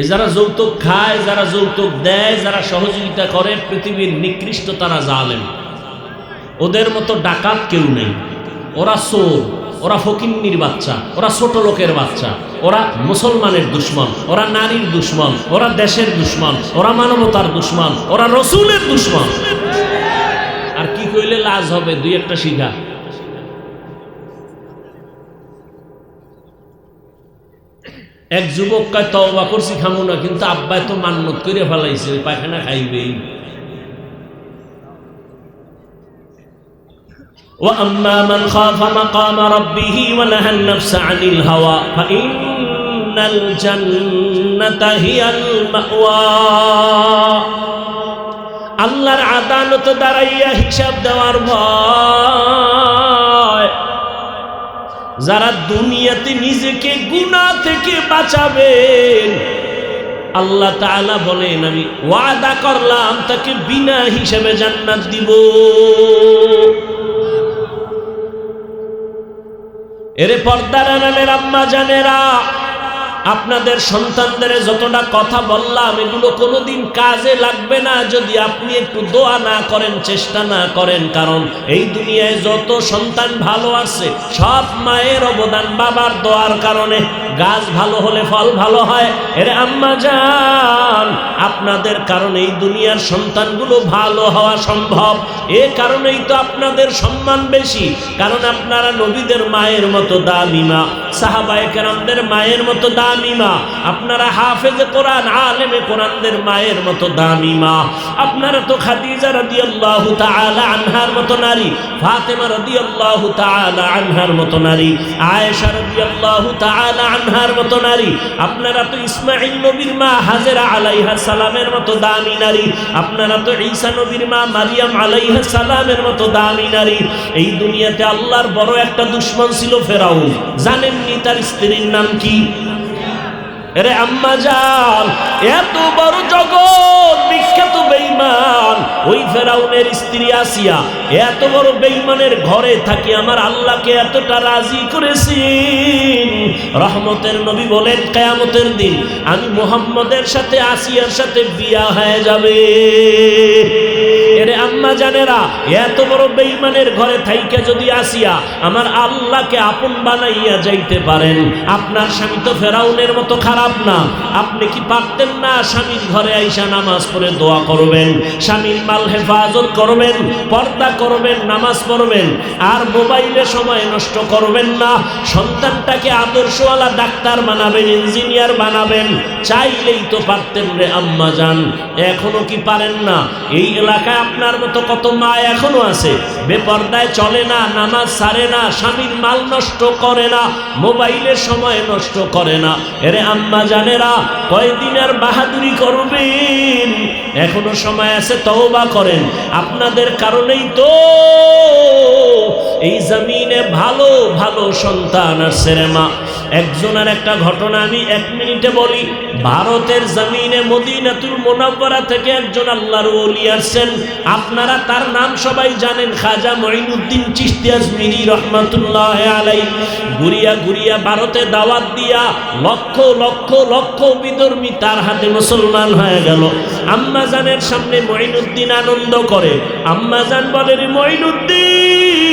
এই যারা যৌতুক খায়, যারা যৌতুক দেয়, যারা সহযোগিতা করে, পৃথিবীর নিকৃষ্ট তারা জালেম। ওদের মতো ডাকাত কেউ নেই। ওরা চোর, ওরা ফকিন্নির বাচ্চা, ওরা ছোট লোকের বাচ্চা, ওরা মুসলমানের দুশ্মন, ওরা নারীর দুশ্মন, ওরা দেশের দুশ্মন, ওরা মানবতার দুশ্মন, ওরা রসুলের দুশ্মন। আর কি কইলে লাজ হবে? দুই একটা শিখা। এক যুবক কয় তওবা করছি খামু না, কিন্তু আব্বাই তো মান্নত করে ফেলাইছে ওই পায়খানা খাইবেই। وأما من خاف مقام ربه ونهى النفس عن الهوى فإن الجنة هي المأوى। আল্লাহর আদালত দাঁড়াইয়া হিসাব দেওয়ার ভয়, যারা দুনিয়াতে নিজেকে গুনাহ থেকে বাঁচাবেন, আল্লাহ তাআলা বলেন আমি ওয়াদা করলাম তাকে বিনা হিসাবে জান্নাত দিব। এরে পর্দার আড়ালের আম্মা জানেরা, আপনাদের সন্তানদের যতটা কথা বললাম এগুলো কোনোদিন কাজে লাগবে না যদি আপনি একটু দোয়া না করেন, চেষ্টা না করেন। কারণ এই দুনিয়ায় যত সন্তান ভালো আছে সব মায়ের অবদান, বাবার দোয়ার কারণে। গাছ ভালো হলে ফল ভালো হয়। এরে আম্মা জান, আপনাদের কারণে এই দুনিয়ার সন্তানগুলো ভালো হওয়া সম্ভব। এ কারণেই তো আপনাদের সম্মান বেশি, কারণ আপনারা নবীদের মায়ের মতো দামি মা, সাহাবায়ে কেরামদের মায়ের মতো দামি মা, আপনারা হাফেজে কোরআন, আলেমে কোরআনদের মায়ের মতো দামি মা। আপনারা তো খাদিজা রাদিয়াল্লাহু তাআলা আনহার মতো নারী, ফাতেমা রাদিয়াল্লাহু তাআলা আনহার মতো নারী, আয়েশা রাদিয়াল্লাহু তাআলা আনহার মতো নারী। আপনারা তো ইসমাঈল নবীর মা হাজেরা আলাইহিস সালামের মতো দামি নারী। আপনারা তো ঈসা নবীর মা মারিয়াম আলাইহিস সালামের মতো দামি নারী। এই দুনিয়াতে আল্লাহর বড় একটা দুশমন ছিল ফেরাউন। জানেননি তার স্ত্রীর নাম কি? এরে আম্মা জান, এত বড় জগৎ বিখ্যাত বেঈমান ওই ফেরাউনের স্ত্রী আসিয়া এত বড় বেঈমানের ঘরে থাকি আমার আল্লাহকে এতটা রাজি করেছেন। রহমতের নবী বলেন কিয়ামতের দিন আমি মুহাম্মদের সাথে আসিয়ার সাথে বিয়া হয়ে যাবে। এরে আম্মা জানেরা, এত বড় বেঈমানের ঘরে থাইকে যদি আসিয়া আমার আল্লাহকে আপন বানাইয়া যাইতে পারেন, আপনার স্বামী তো ফেরাউনের মতো খারাপ না। আপনি কি পারতেন না স্বামীর ঘরে আইসা নামাজ পড়ে দোয়া করবেন, স্বামীর মাল হেফাজত করবেন, পর্দা করবেন, নামাজ পড়বেন, আর মোবাইলে সময় নষ্ট করবেন না, সন্তানটাকে আদর্শওয়ালা ডাক্তার বানাবেন, ইঞ্জিনিয়ার বানাবেন? চাইলেই তো পারতেন রে আম্মা জান। এখনো কি পারেন না? এই এলাকায় আপনার মতো কত মা এখনো আছে বেপর্দায় চলে না, নামাজ ছাড়ে না, স্বামীর মাল নষ্ট করে না, মোবাইলের সময় নষ্ট করে না। এরে আম্মা জানেরা, কয়দিন আর বাহাদুরি করবেন? এখনো সময় আছে, তওবা করেন। আপনাদের কারণেই তো এই জমিনে ভালো ভালো সন্তান আসছে রে মা। একজনের একটা ঘটনা আমি 1 মিনিটে বলি। ভারতের জমিনে মদিনাতুল মুনাওয়ারা থেকে একজন আল্লাহর ওলি আসছেন। আপনারা তার নাম সবাই জানেন, খাজা মঈনুদ্দিন চিশতি আজমিরি রহমাতুল্লাহি আলাইহি। ঘুরিয়া ঘুরিয়া ভারতে দাওয়াত দিয়া লক্ষ লক্ষ লক্ষ বিধর্মী তার হাতে মুসলমান হয়ে গেল। আম্মা জানের সামনে মঈনুদ্দিন আনন্দ করে। আম্মা জান বলে, রে মঈনুদ্দিন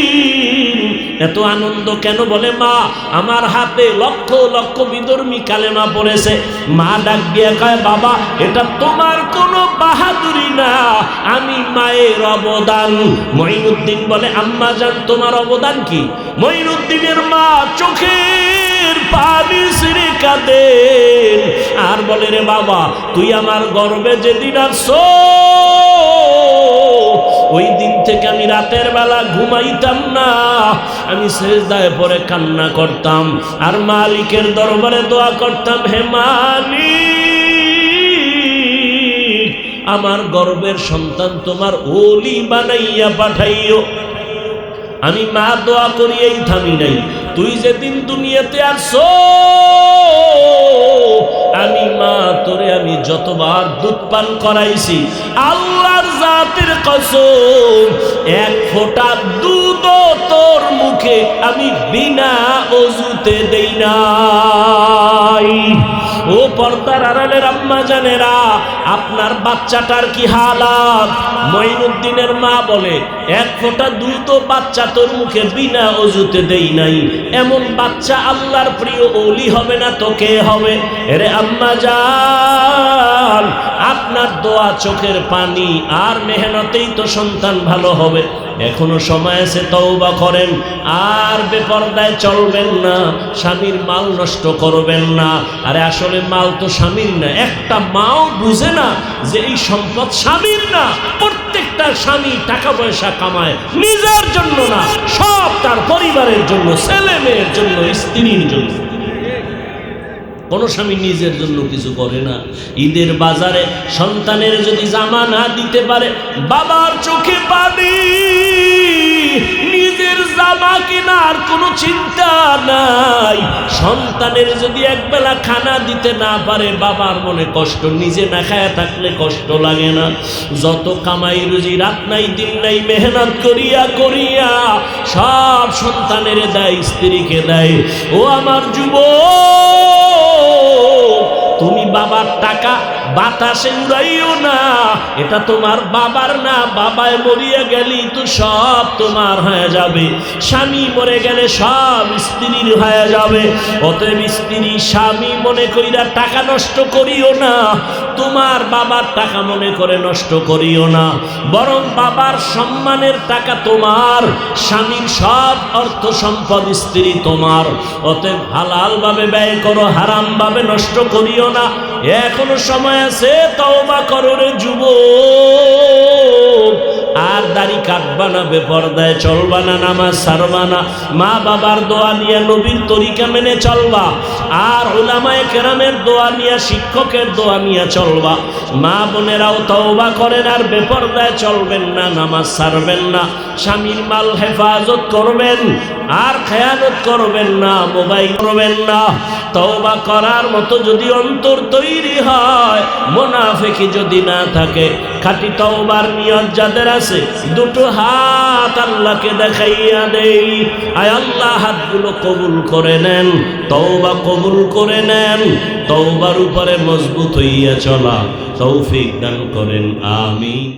এত আনন্দ কেন? বলে, মা আমার হাতে লক্ষ লক্ষ বিধর্মী কালেমা পড়েছে। মা ডাক দিয়ে কয়, বাবা এটা তোমার কোনো বাহাদুরি না, আমি মায়ের অবদান। মঈনুদ্দিন বলে, আম্মা জান তোমার অবদান কি? মঈনুদ্দিনের মা চোখের পানি ছেড়ে কাঁদেন আর বলে, রে বাবা তুই আমার গর্বে যেদিন আসছো ওই দিন থেকে আমি রাতের বেলা ঘুমাইতাম না, আমি সেজদায় পড়ে কান্না করতাম আর মালিকের দরবারে দোয়া করতাম, হে মালিক আমার গর্বের সন্তান তোমার ওলি বানাইয়া পাঠাইও। আমি মা দোয়া করি, এই থামি নাই। তুই যেদিন দুনিয়াতে আসছো আমি মা তোরে আমি যতবার দুধ পান করাইছি আল্লাহর জাতের কসম এক ফোঁটা দুধও তোর মুখে আমি বিনা ওযুতে দেই নাই। ও পর্দার আড়ালের আম্মা জানেরা, আপনার বাচ্চাটার কি হালাত? মঈনুদ্দিনের মা বলে এক ফোঁটা দুধও বাচ্চা তোর মুখে বিনা ওযুতে দেই নাই। এমন বাচ্চা আল্লাহর প্রিয় ওলি হবে না তো কে হবে? এরে আম্মা জান, আপনার দোয়া, চোখের পানি আর মেহনতেই তো সন্তান ভালো হবে। এখনো সময় আছে, তওবা করেন। আর বেপরদায় চলবেন না, স্বামীর মাল নষ্ট করবেন না। আরে আসলে মাল তো স্বামীর না। একটা মাও বুঝে না যে এই সম্পদ স্বামীর না। প্রত্যেকটা স্বামী টাকা পয়সা কামায় নিজের জন্য না, সব তার পরিবারের জন্য, ছেলে মেয়ের জন্য, স্ত্রীর জন্য। কোন স্বামী নিজের জন্য কিছু করে না। ঈদের বাজারে সন্তানের যদি জামা না দিতে পারে, বাবার চোখে পানি, নিজের জামা কেনার কোনো চিন্তা নাই। সন্তানের যদি একবেলা খানা দিতে না পারে, বাবার মনে কষ্ট। নিজে না খায়া থাকলে কষ্ট লাগে না? যত কামাই রুজি, রাত নাই দিন নাই মেহনত করিয়া করিয়া সব সন্তানের দেয়, স্ত্রীকে দেয়। ও আমার যুবক, তুমি বাবার টাকা বাতাসে উড়াইও না। এটা তোমার বাবার না। বাবায় মরিয়া গেলি তো সব তোমার হয়ে যাবে। স্বামী মরে গেলে সব স্ত্রীর হয়ে যাবে। অতএব স্ত্রী স্বামী মনে কইরা টাকা নষ্ট করিও না। তোমার বাবার টাকা মনে করে নষ্ট করিও না, বরং বাবার সম্মানের টাকা তোমার, স্বামীর সব অর্থ সম্পদ স্ত্রী তোমার। অতএব হালাল ভাবে ব্যয় করো, হারাম ভাবে নষ্ট করিও না। এখনো সময় আছে, তওবা করো রে যুবক। আর দাড়ি কাটবা না, বেপরদায় চলবা না, নামাজ ছাড়বা না, মা বাবার দোয়া নিয়ে, নবীর তরিকা মেনে চলবা। আর উলামায়ে কেরামের দোয়া নিয়ে, শিক্ষকের দোয়া নিয়ে চলবা। মা বোনেরাও তওবা করেন, আর বেপরদায় চলবেন না, নামাজ ছাড়বেন না, স্বামীর মাল হেফাজত করবেন, আর খেয়ানত করবেন না, মোবাইল করবেন না। তওবা করার মতো যদি অন্তর তৈরি হয়, মুনাফিকি যদি না থাকে, খাঁটি তওবার নিয়ত যাদের আছে, দুটো হাত আল্লাহকে দেখাইয়া দেই। আয় আল্লাহ, হাতগুলো কবুল করে নেন, তওবা কবুল করে নেন। তওবার উপরে মজবুত হইয়া চলা তৌফিক দান করেন, আমিন।